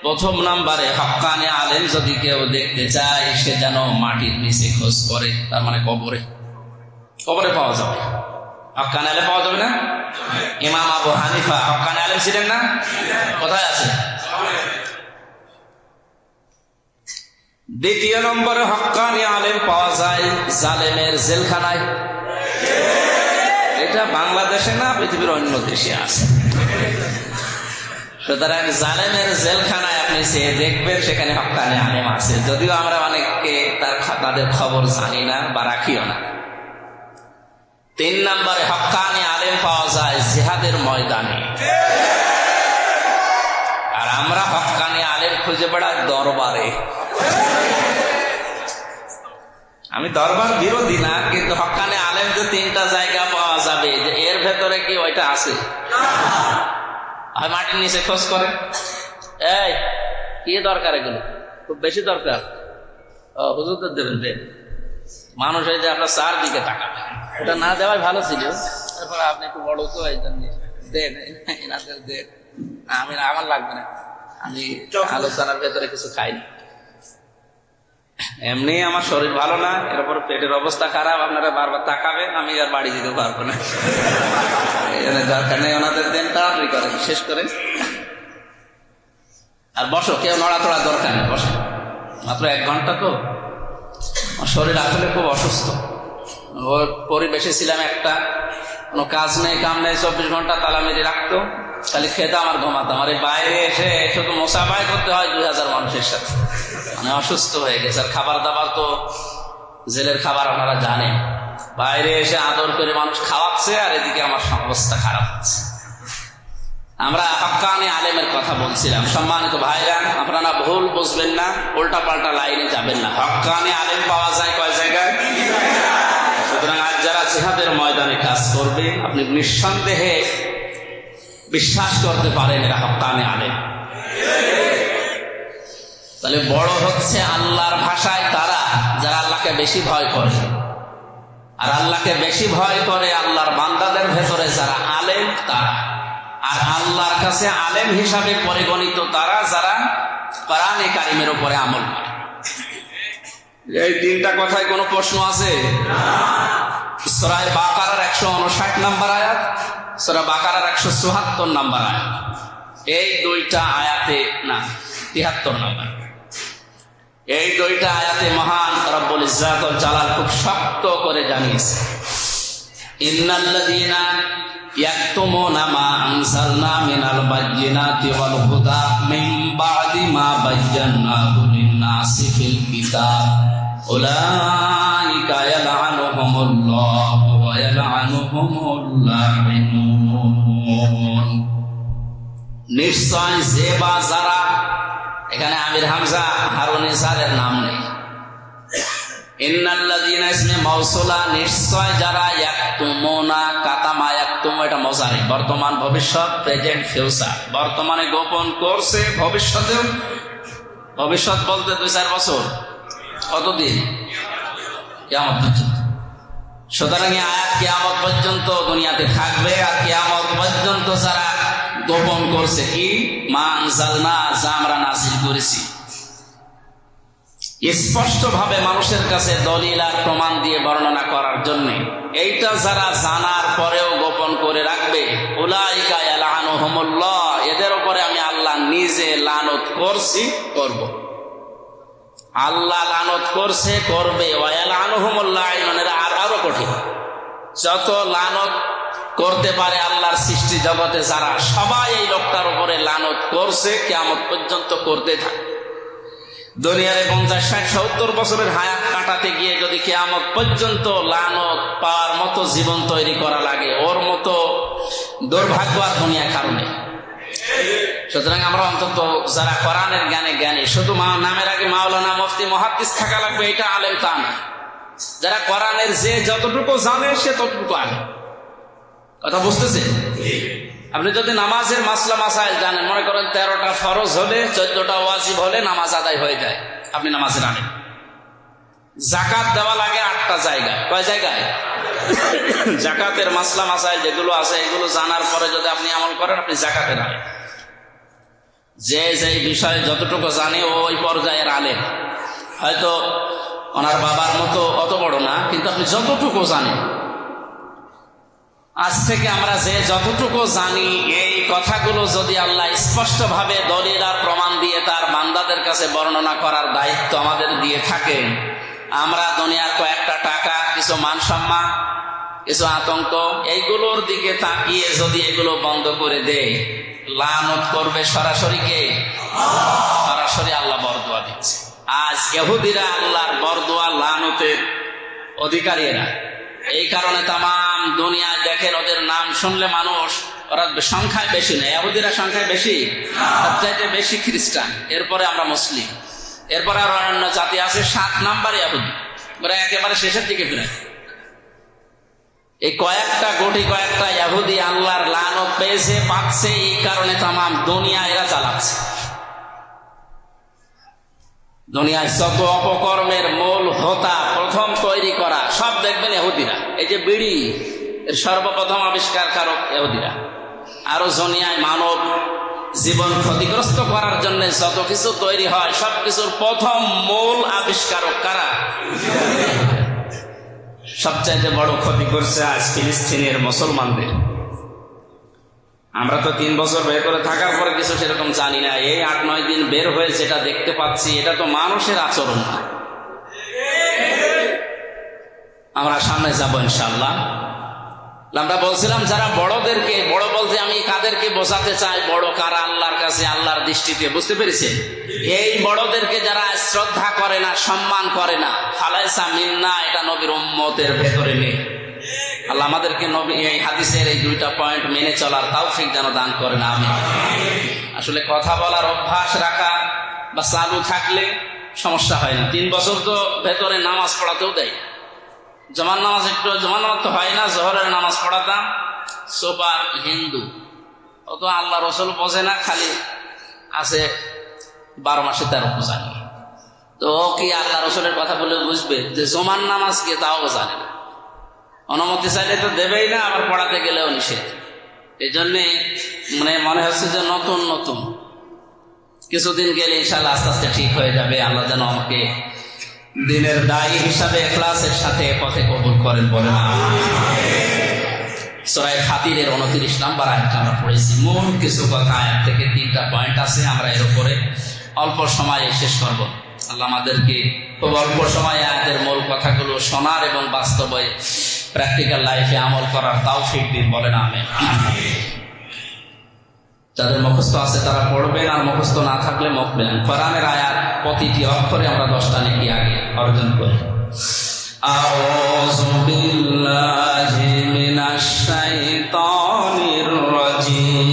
প্রথম নম্বরে হক্কানি আলেম যদি কেউ দেখতে চায় সে যেন মাটির নিচে খোঁজ করে, তার মানে কবরে। কবরে পাওয়া যাবে। হক্কানি আলেম পাওয়া যাবে না? ইমাম আবু হানিফা হক্কানি আলেম ছিলেন না? কোথায় আছে? দ্বিতীয় নম্বরে হক্কানি আলেম পাওয়া যায় জালেমের জেলখানায়। এটা বাংলাদেশে না, পৃথিবীর অন্য দেশে আছে। সুতরাং জালেমের জেলখানায় আপনি সে দেখবেন, সেখানে হক্কানি আলেম আছে, যদিও আমরা অনেককে তাদের খবর জানি না বা রাখিও না। 3 নম্বরে হক্কানি আলেম পাওয়া যায় জিহাদের ময়দানে। আর আমরা হক্কানি আলেম খুঁজে বেড়াই দরবারে। আমি দরবার বিরোধী না, কিন্তু হক্কানি আলেম যে 3টা জায়গা পাওয়া যাবে, যে এর ভেতরে কি ওইটা আছে? মাটির নিচে খোঁজ করে। এই কি দরকার? এগুলো খুব বেশি দরকার। হুজুরদের দেবেন, দেন। মানুষ এই যে আপনার 4 দিকে তাকাবে, ওটা না দেওয়াই ভালো ছিল। তারপরে আপনি একটু বড় তো এই জন্য দেন, এনাদের দেন। আমি না, আমার লাগবে না, আমি আলোচনার ভেতরে কিছু খাই না। এমনি আমার শরীর ভালো না, এরপর পেটের অবস্থা খারাপ, আপনারা বারবার তাকাবেন, আমি আর বাড়ি যেতে পারবো না। দরকার নেই, ওনাদের দেন, তাড়াতাড়ি করেন, শেষ করেন আর বসো। কেউ নড়াচড়া দরকার নেই, বসো। মাত্র 1 ঘন্টা তো। শরীর আসলে খুব অসুস্থ। ওর পরিবেশে ছিলাম একটা, কোনো কাজ নেই কাম নেই, 24 ঘন্টা তালা মেরে রাখতো, খালি খেতাম আর ঘুমাতাম। আর বাইরে এসে শুধু মোসাফাই করতে হয় 2000 মানুষের সাথে, মানে অসুস্থ হয়ে গেছে। আর খাবার দাবার তো জেলের খাবার আপনারা জানেন, বাইরে এসে আদর করে মানুষ খাওয়াচ্ছে, আর এদিকে আমার অবস্থা খারাপ হচ্ছে। আমরা হক্কানি আলেমের কথা বলছিলাম। সম্মানিত ভাইরা, আপনারা ভুল বুঝবেন না, উল্টা পাল্টা লাইনে যাবেন না। হক্কানি আলেম পাওয়া যায় কয় জায়গায়? সুতরাং আজ যারা জিহাদের ময়দানে কাজ করবে, আপনি নিঃসন্দেহে বিশ্বাস করতে পারেন এরা হক্কানে আলেম। তাহলে বড় হচ্ছে আল্লাহর ভাষায় তারা যারা আল্লাহকে বেশি ভয় করে, আর আল্লাহকে বেশি ভয় করে আল্লাহর বান্দাদের ভেতরে যারা আলেম তারা, আর আল্লাহর কাছে আলেম হিসাবে পরিগণিত তারা যারা কোরআনে কারিমের উপরে আমল করে। এই তিনটা কথায় কোনো প্রশ্ন আছে? সূরা বাকারার 159 নম্বর আয়াত, সূরা বাকারার 174 নম্বর আয়াত, এই দুইটা আয়াতে না 73 নম্বর, এই দুইটা আয়াতে মহান রব্বুল ইজ্জাত ওয়াল জালাল খুব শক্ত করে জানিয়েছে, ইন্নাল্লাযীনা ইয়াকতুমুনা মা আনজালনা মিনাল বায়্যিনাতি ওয়াল হুদা মিন বা'দি মা বায়্যানাহু লিন-নাসি ফিল কিতাব উলাইকা ইয়ালআনুহুমুল্লাহু ওয়া ইয়ালআনুহুমুল লাঈনুন। নিশ্চয় যে বা যারা, এখানে আমির হামজা হারুন ইসহারের নাম নেই, ইন্নাল্লাযীনা ইসমে মাউসুলা, নিশ্চয় যারা, ইয়াকতুমুনা কাতামা ইয়াকতুম এটা মুজারি, বর্তমান ভবিষ্যৎ প্রেজেন্ট ফিউচার, বর্তমানে গোপন করছে, ভবিষ্যতেও, ভবিষ্যৎ বলতে 2-4 বছর, কতদিন? কিয়ামত পর্যন্ত। সুতরাং এই আয়াত কিয়ামত পর্যন্ত দুনিয়াতে থাকবে, আর কিয়ামত পর্যন্ত যারা গোপন করছে কি মা আনজালনা, যা আমরা নাযিল করেছি, স্পষ্ট ভাবে মানুষের কাছে দলিল আর প্রমাণ দিয়ে বর্ণনা করার জন্য, এইটা যারা জানার পরেও গোপন করে রাখবে, উলাইকা ইয়ালআনুহুমুল্লাহ, এদের উপরে আমি আল্লাহ নিজে লানত করছি, করব। আল্লাহ লানত করছে, করবে। ওয়া ইয়ালআনুহুমুল লাঈনুন, এরা আরো কঠিন, যত লানত করতে পারে আল্লাহর সৃষ্টি জগতে যারা, সবাই এই লোকটার উপরে লানত করছে, কিয়ামত পর্যন্ত করতে থাকে। দুনিয়ার 50, 60, 70 বছরের হায়াত কাটাতে গিয়ে যদি কিয়ামত পর্যন্ত লানত পাওয়ার মতো জীবন তৈরি করা লাগে, ওর মতো দুর্ভাগ্য আর দুনিয়া কারণে। সুতরাং আমরা অন্তত যারা কোরআনের জ্ঞানে জ্ঞানী, শুধু নামের আগে মাওলানা, মুফতি, মুহাদ্দিস থাকা লাগবে এটা আলেম তা না। যারা কোরআনের যে যতটুকু জানে সে ততটুকু আলেম। কথা বুঝতেছে? আপনি যদি নামাজের মাসলা মাসাইল জানেন, মনে করেন 13টা ফরজ হলে 14টা ওয়াজিব হলে নামাজ আদায় হয়ে যায়, আপনি নামাজে আনেন। জাকাত দেওয়া লাগে 8টা জায়গায়, কয় জায়গায়? জাকাতের মাসলা মাসাইল যেগুলো আছে এগুলো জানার পরে যদি আপনি আমল করেন, আপনি জাকাতের আলেম। যে যে বিষয়ে যতটুকু জানে ওই পর্যায়ের আলেম, হয়তো ওনার বাবার মতো অত বড় না, কিন্তু আপনি যতটুকু জানেন। আজ থেকে আমরা যে যতটুকু জানি, এই কথাগুলো যদি আল্লাহ স্পষ্ট ভাবে দলিল আর প্রমাণ দিয়ে তার বান্দাদের কাছে বর্ণনা করার দায়িত্ব আমাদের দিয়ে থাকেন, আমরা দুনিয়ার কয়েকটা টাকা, কিছু মান সম্মান, কিছু আতঙ্ক, এইগুলোর দিকে তাকিয়ে যদি এগুলো বন্ধ করে দেয়, লানত করবে সরাসরি কে? সরাসরি আল্লাহ বরদোয়া দিচ্ছে। আজ ইহুদিরা আল্লাহর বরদোয়া লানতের অধিকারী এরা। এই কারণে তামাম দুনিয়ায় দেখেন ওদের নাম শুনলে মানুষ, ওরা সংখ্যায় বেশি নেই, ইহুদিরা সংখ্যায় বেশি, সবচাইতে বেশি খ্রিস্টান, এরপরে আমরা মুসলিম, এরপরে আর অন্যান্য জাতি আছে, 7 নাম্বারে ইহুদি, ওরা একেবারে শেষের দিকে ফিরে। এই কয়েকটা ইহুদি আল্লাহর লানত পেয়েছে, পাচ্ছে, এই কারণে তামাম দুনিয়া এরা চালাচ্ছে। দুনিয়ায় যত অপকর্মের মূল হোতা, প্রথম তৈরি করা, সব দেখবেন ইহুদিরা। এই যে বিড়ি, এর সর্বপ্রথম আবিষ্কারকারক ইহুদিরা। আরো দুনিয়ায় মানব জীবন ক্ষতিগ্রস্ত করার জন্য যত কিছু তৈরি হয়, সবকিছুর প্রথম মূল আবিষ্কারক কারা? সবচাইতে বড় ক্ষতি করছে আজ ফিলিস্তিনের মুসলমানদের। আমরা তো 3 বছর বের করে থাকার পরে কিছু সেরকম জানি না। এই 8-9 দিন বের হয়ে যেটা দেখতে পাচ্ছি, এটা তো মানুষের আচরণ না। আমরা সামনে যাবো ইনশাআল্লাহ। আমরা বলছিলাম যারা বড়দেরকে, বড় বলতে আমি কাদেরকে বোঝাতে চাই, বড় কারা আল্লাহর কাছে, আল্লাহর দৃষ্টিতে, বুঝতে পেরেছেন? এই বড়দেরকে যারা শ্রদ্ধা করে না, সম্মান করে না, ফালাইসা মিন্না, এটা নবীর উম্মতের ভেতরে নেই। আল্লাহ আমাদেরকে নবী এই হাদিসের এই 2টা পয়েন্ট মেনে চলার তৌফিক যেন দান করেন, আমিন। আসলে কথা বলার অভ্যাস রাখা বা চালু থাকলে সমস্যা হয় না। 3 বছর তো ভেতরে নামাজ পড়াতেও দেয়, জমার নামাজ তো হয় না, জোহরের নামাজ পড়াতাম, সুপার হিন্দু, ও তো আল্লাহ রসুল বোঝে না, খালি আছে 12 মাসে 13 পূজা নিয়ে। তো ও কি আল্লাহ রসুলের কথা বলে বুঝবে যে জমার নামাজ কি, তাও জানে না। অনুমতি চাইলে তো দেবেই না, আবার পড়াতে গেলেও নিষেধ। এই জন্যে মনে হচ্ছে যে নতুন নতুন, কিছুদিন গেলে ইনশাআল্লাহ আস্তে আস্তে ঠিক হয়ে যাবে। আল্লাহ যেন আমাকে দিনের দায়ী হিসাবে ইখলাসের সাথে পথে কবুল করেন, বলেন আমিন। সূরা ফাতিরের 29 নম্বর আয়াতটা আমরা পড়েছি। মূল কিছু কথা, আয়াত থেকে 3টা পয়েন্ট আছে, আমরা এর উপরে অল্প সময়ে শেষ করব। আল্লাহ আমাদেরকে খুব অল্প সময়ে আয়াতের মূল কথাগুলো শোনার এবং বাস্তবে প্র্যাকটিক্যাল লাইফে আমল করার তৌফিক দিন, বলেন আমিন। যাদের মুখস্থ আছে তারা পড়বেন, আর মুখস্থ না থাকলে মুখ মেলেন। কোরআনের আয়াত প্রতিটি অক্ষরে আমরা 10টা নেকি আগে অর্জন করি। আউযু বিল্লাহি মিনাশ শাইতানির রাজীম।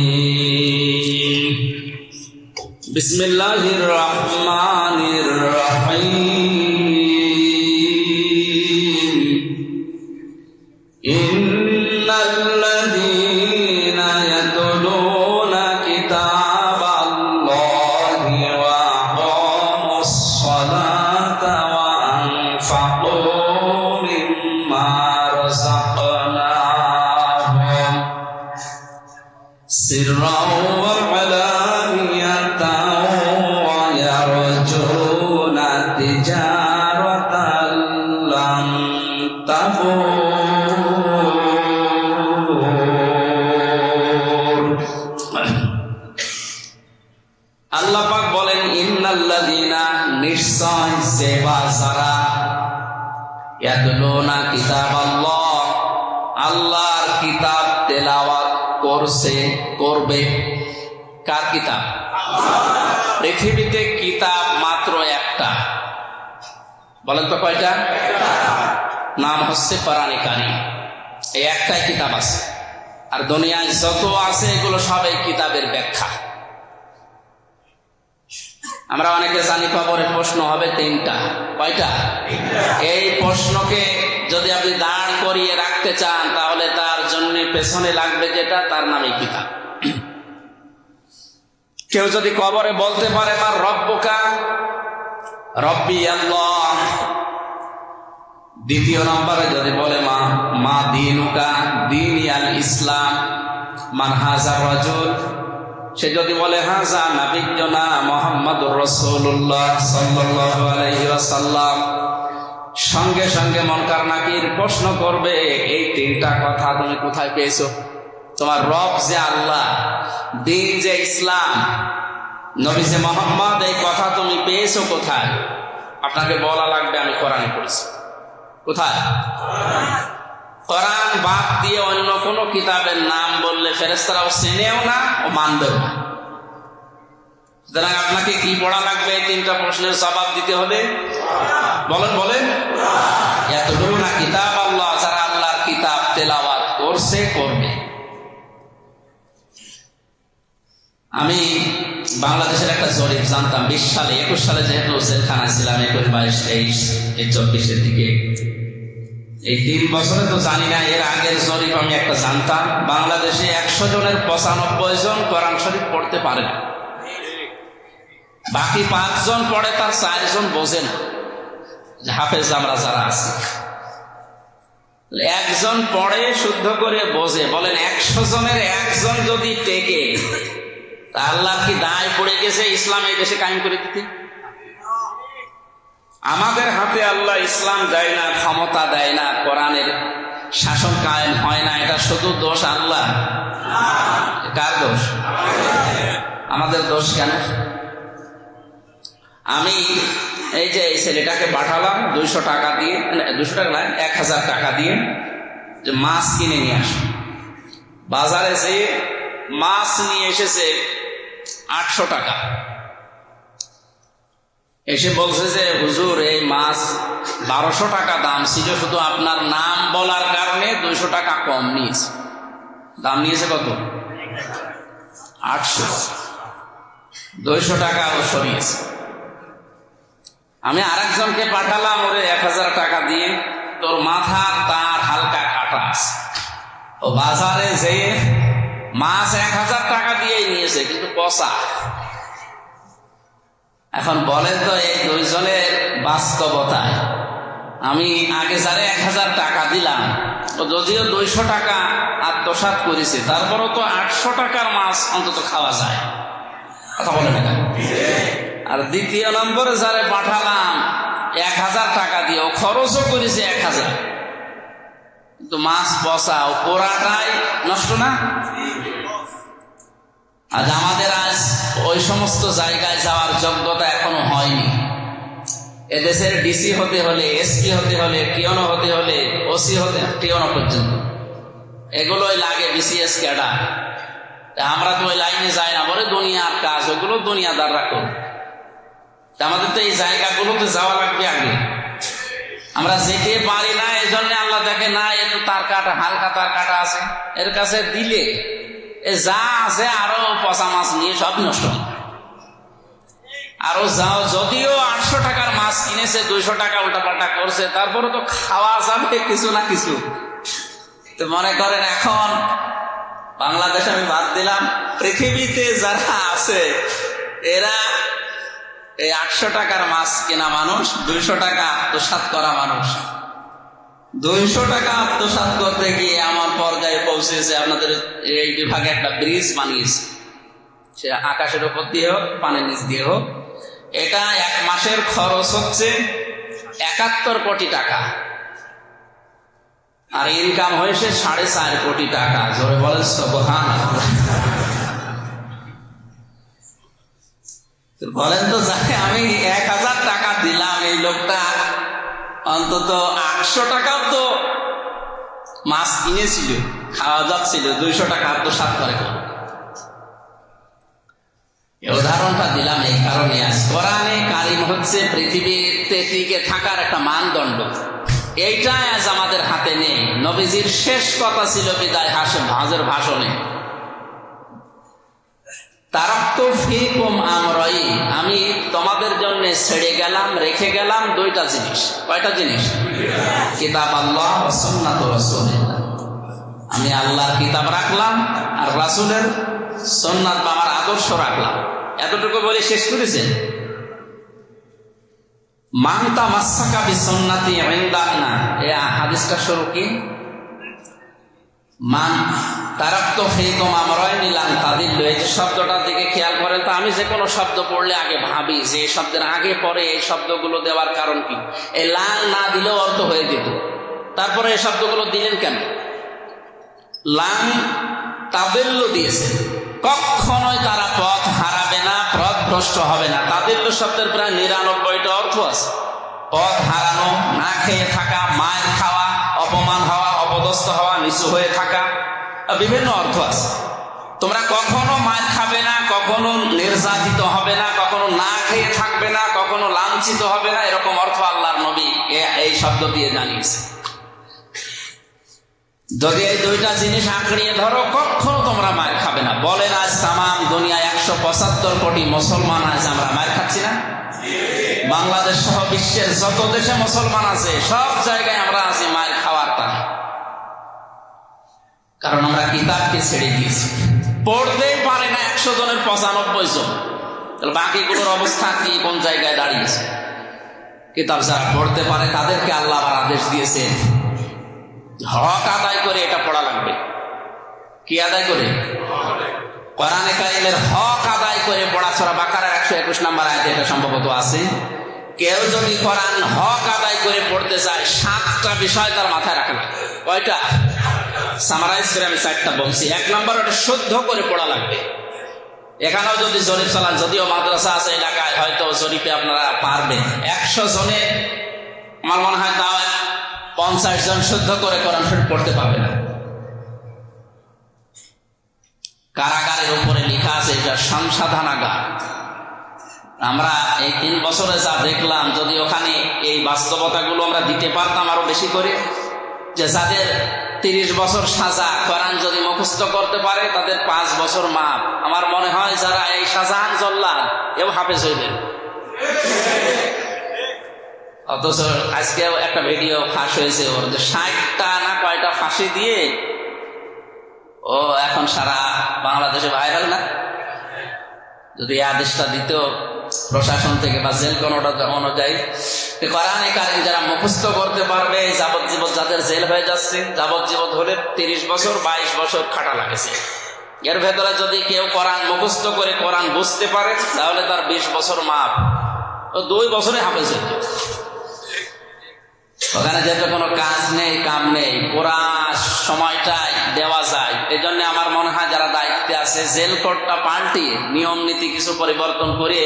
বিসমিল্লাহির রহমানির রহিম। ইন্নাল্লাযীনা ইয়াতলুনা কিতাবাল্লাহি ওয়া আকামুস সালাতা ওয়া আনফাকু মিম্মা রাযাকনাহুম সিররাও ওয়া আলানিয়াতাও ওয়া ইয়ারজুনা তিজারাতাল লান তাবুর। আল্লাহ পাক বলেন, ইন্নাল্লাযীনা, নিশ্চয় যে বা যারা, ইয়াতলুনা কিতাবাল্লাহ, আল্লাহর কিতাব তেলাওয়াত করছে, করবে। কার কিতাব? পৃথিবীতে কিতাব মাত্র একটা, বলেন তো কয়টা? নাম হচ্ছে কোরআনে কারীম। এই একটাই কিতাব আছে, আর দুনিয়ায় যত আছে এগুলো সবই কিতাবের ব্যাখ্যা। আমরা অনেকে জানি কবরে প্রশ্ন হবে 3টা। কয়টা? এই প্রশ্নকে যদি আপনি দাঁড় করিয়ে রাখতে চান, তাহলে তার জন্য পেছনে লাগবে যেটা, তার নামে কিতাব। কেউ যদি কবরে বলতে পারে মা রব্বুকা, রব্বি আল্লাহ। দ্বিতীয় নম্বরে যদি বলে মা দীনুকা, দীনি আল ইসলাম। মান হাযা রাজুল, সে যদি বলে হাযা নাবিয়্যুনা মুহাম্মাদুর রাসূলুল্লাহ সাল্লাল্লাহু আলাইহি ওয়াসাল্লাম, সঙ্গে সঙ্গে মুনকার নাকির প্রশ্ন করবে, এই 3টা কথা তুমি কোথায় পেয়েছো? তোমার রব যে আল্লাহ, দিন যে ইসলাম, নবী যে মুহাম্মদ, এই কথা তুমি পেয়েছো কোথায়? আপনাকে বলা লাগবে আমি কোরআনে পড়েছি। কোথায়? কোরআন বাদ দিয়ে অন্য কোন কিতাবের নাম বললে ফেরেশতারাও চেনেও না ও মানবেও না। সুতরাং আপনাকে কি পড়া লাগবে? 3টা প্রশ্নের জবাব দিতে হবে। বলেন ইয়াতলুনা কিতাবাল্লাহ, যারা আল্লাহর কিতাব তেলাওয়াত করছে, করবে। আমি বাংলাদেশের একটা জরিপ জানতাম 20 সালে, 21 সালে যেহেতু জেলখানায় ছিলাম, 21, 22, 23, এই 24-এর দিকে, এই 3 বছরে তো জানি না, এর আগের জরিপ আমি একটা জানতাম। বাংলাদেশে 100 জনের 95 জন কোরআন শরীফ পড়তে পারে না, বাকি 5 জন পড়ে, তার 4 জন বোঝে না। হাফেজ আমরা যারা আছি, 1 জন পড়ে শুদ্ধ করে বোঝে। বলেন 100 জনের 1 জন যদি টেকে, তা আল্লাহ কি দায় পড়ে গেছে ইসলাম এই দেশে কায়েম করে দিতে? আমাদের হাতে আল্লাহ ইসলাম দেয় না, ক্ষমতা দেয় না, কোরআনের শাসন কায়েম হয় না, এটা শুধু দোষ আল্লাহ? কার দোষ? আমাদের দোষ কেন? আমি এই যে এই ছেলেটাকে পাঠালাম 200 টাকা দিয়ে, 200 টাকা নয়, 1000 টাকা দিয়ে যে মাছ কিনে নিয়ে আস। বাজারে যে মাছ নিয়ে এসেছে 800 টাকা, এসে বলছে যে হুজুর এই মাছ 1200 টাকা দাম ছিল, শুধু আপনার নাম বলার কারণে 200 টাকা কম নিয়েছে। দাম নিয়েছে কত? 800। 200 টাকা ও সরিয়েছে। আমি আরেকজনকে পাঠালাম, ওরে 1000 টাকা দিয়ে তোর মাথা তার হালকা কাটা আছে। ও বাজারে যে মাছ 1000 টাকা দিয়েই নিয়েছে, কিন্তু পচা। এখন বলেন তো এই দুইজনের বাস্তবতায়, আমি আগে যারে 1000 টাকা দিলাম, ও যদিও 200 টাকা আত্মসাৎ করেছে, তারপরও তো 800 টাকার মাছ অন্তত খাওয়া যায়। কথা বলেন না? আর দ্বিতীয় নম্বরে যারে পাঠালাম 1000 টাকা দিয়ে, ও খরচও করেছে 1000, কিন্তু মাছ পচা, ও পোড়াটাই নষ্ট না? আজ আমাদের ওই সমস্ত জায়গায় যাওয়ার যোগ্যতা এখনো হয়নি। এদেশের ডিসি হতে হলে, এসপি হতে হলে, টিওনো হতে হলে, ওসি হতে, টিওনো পর্যন্ত এগুলোই লাগে, বিসিএস ক্যাডার। আমরা তো ওই লাইনে যাই না, বলে দুনিয়ার কাজ, ওগুলো দুনিয়াদাররা করবে। আমাদের তো এই জায়গাগুলোতে যাওয়া লাগবে আগে। আমরা যেতে পারি না, এই জন্য আল্লাহ দেখে না, এ তো তার কাটা, হালকা তার কাটা আছে, এর কাছে দিলে এ যা আছে আরো পচা মাছ নিয়ে সব নষ্ট। আরো যাও, যদিও 800 টাকার মাছ কিনেছে, 200 টাকা উল্টাপাল্টা করছে, তারপরে তো খাওয়া যাবে কিছু না কিছু। তো মনে করেন এখন বাংলাদেশ আমি বাদ দিলাম, পৃথিবীতে যারা আছে এরা এই 800 টাকার মাছ কেনা মানুষ, 200 টাকা আত্মসাৎ করা মানুষ। 200 টাকা আত্মসাৎ করতে গিয়ে আমার পর্যায়ে পৌঁছেছে, আপনাদের এই বিভাগে একটা ব্রিজ বানিয়েছে, সে আকাশের উপর দিয়ে হোক, পানির নিচ দিয়ে হোক। এটা 1 মাসের খরচ হচ্ছে 71 কোটি টাকা, আর ইনকাম হয়েছে 4.5 কোটি টাকা। জোরে বলেন সুবহানাল্লাহ। বলেন তো, যাকে আমি 1000 টাকা দিলাম, এই লোকটা অন্তত 800 টাকাও তো মাছ কিনেছিল, খাওয়া যাচ্ছিল, 200 টাকা আত্মসাৎ করে। উদাহরণটা দিলাম এই কারণে, আজ কোরআনে কারিম হচ্ছে পৃথিবীতে টিকে থাকার একটা মানদণ্ড। এইটা আজ আমাদের হাতে নেই। নবীজির শেষ কথা ছিল বিদায় হাজের ভাষণে, তারাক্তু ফীকুম আমরাইন, আমি তোমাদের জন্য ছেড়ে গেলাম, রেখে গেলাম 2টা জিনিস। কয়টা জিনিস? কিতাব আল্লাহ ওয়া সুন্নাত রাসূলিল্লাহ। আমি আল্লাহর কিতাব রাখলাম আর রাসূলের সুন্নাত বা আমার আদর্শ রাখলাম। এতটুকু বলে শেষ করেছেন। মান তামাসসাকা বিসুন্নতি ইনদানা, এই হাদিসটা শুরু কি? মান তারাক্তু ফীকুম আমরাইন লান তাদিল্লু। এই যে শব্দটার দিকে খেয়াল করেন তো, আমি যে কোনো শব্দ পড়লে আগে ভাবি যে এই শব্দের আগে পরে এই শব্দগুলো দেওয়ার কারণ কি? এই লান না দিলেও অর্থ হয়ে যেত, তারপরে এই শব্দগুলো দিলেন কেন? লান তাদিল্লু দিয়েছে, কখনোই তারা পথ হারাবে না, পথ ভ্রষ্ট হবে না। তাদিল্লু শব্দের প্রায় 99টা অর্থ আছে। পথ হারানো, না খেয়ে থাকা, মার খাওয়া, অপমান হওয়া, অপদস্থ হওয়া, নিচু হয়ে থাকা, বিভিন্ন অর্থ আছে। তোমরা কখনো মার খাবে না, কখনো নির্যাতিত হবে না, কখনো না খেয়ে থাকবে না, কখনো লাঞ্ছিত হবে না, এরকম অর্থ আল্লাহর নবী এই শব্দ দিয়ে জানিয়েছে। যদি এই 2টা জিনিস আঁকড়িয়ে ধরো, কখনো তোমরা মার খাবে না। বলেন আজ তামাম দুনিয়ায় 175 কোটি মুসলমান আছে, আমরা মার খাচ্ছি না? বাংলাদেশ সহ বিশ্বের যত দেশে মুসলমান আছে, সব জায়গায় আমরা আছি মার খাওয়ার টানে। কারণ আমরা কিতাবকে ছেড়ে দিয়েছি। পড়তেই পারে না 100 জনের 95 জন, তাহলে বাকিগুলোর অবস্থা কি, কোন জায়গায় দাঁড়িয়েছে? কিতাব যারা পড়তে পারে তাদেরকে আল্লাহ আবার আদেশ দিয়েছে, হক আদায় করে এটা পড়া লাগবে। কি আদায় করে? কোরআনে কারিমের হক আদায় করে পড়া। সূরা বাকারার 121 নম্বর আয়াতে এটা সম্ভবত আছে। কেউ যদি কোরআন হক আদায় করে পড়তে চায়, 7টা বিষয় তার মাথায় রাখা লাগবে। কয়টা? সামারাইজ করে আমি 4টা বলছি। 1 নম্বর, ওটা শুদ্ধ করে পড়া লাগবে। এখানেও যদি জরিপ চালান, যদিও মাদ্রাসা আছে এলাকায়, হয়তো জরিপে আপনারা পারবেন। 100 জনে আমার মনে হয় তাও 50 জন শুদ্ধ করে কোরআন শরীফ পড়তে পারবে না। কারাগারের উপরে লেখা আছে এটা সংশোধনাগার। আমরা এই 3 বছরে যা দেখলাম, যদি ওখানে এই বাস্তবতাগুলো আমরা দিতে পারতাম আরো বেশি করে, যে যাদের 30 বছর সাজা, কোরআন যদি মুখস্থ করতে পারে তাদের 5 বছর মাপ। আমার মনে হয় যারা এই শাহজাহান জল্লাদ এও হাফেজ হইবেন। অথচ আজকে একটা ভিডিও ফাঁস হয়েছে ওর, যে 60টা না কয়টা ফাঁসি দিয়ে ও এখন সারা বাংলাদেশে ভাইরাল না। যদি এই আদেশটা দিত প্রশাসন থেকে বা জেল কোন অনুযায়ী, কোরআনে কারীম যারা মুখস্থ করতে পারবে, যাবজ্জীবন যাদের জেল হয়ে যাচ্ছে, যাবজ্জীবন হলে 30 বছর 22 বছর খাটা লাগেছে, এর ভেতরে যদি কেউ কোরআন মুখস্থ করে কোরআন বুঝতে পারে তাহলে তার 20 বছর মাপ, ও 2 বছরে হাফেজ হয়ে যাবে। ওখানে যেহেতু কোনো কাজ নেই, কাম নেই, পুরা সময়টাই দেওয়া যায়। এই জন্য আমার মনে হয় যারা দায়িত্বে আছে, জেল কোডটা পাল্টিয়ে নিয়ম নীতি কিছু পরিবর্তন করে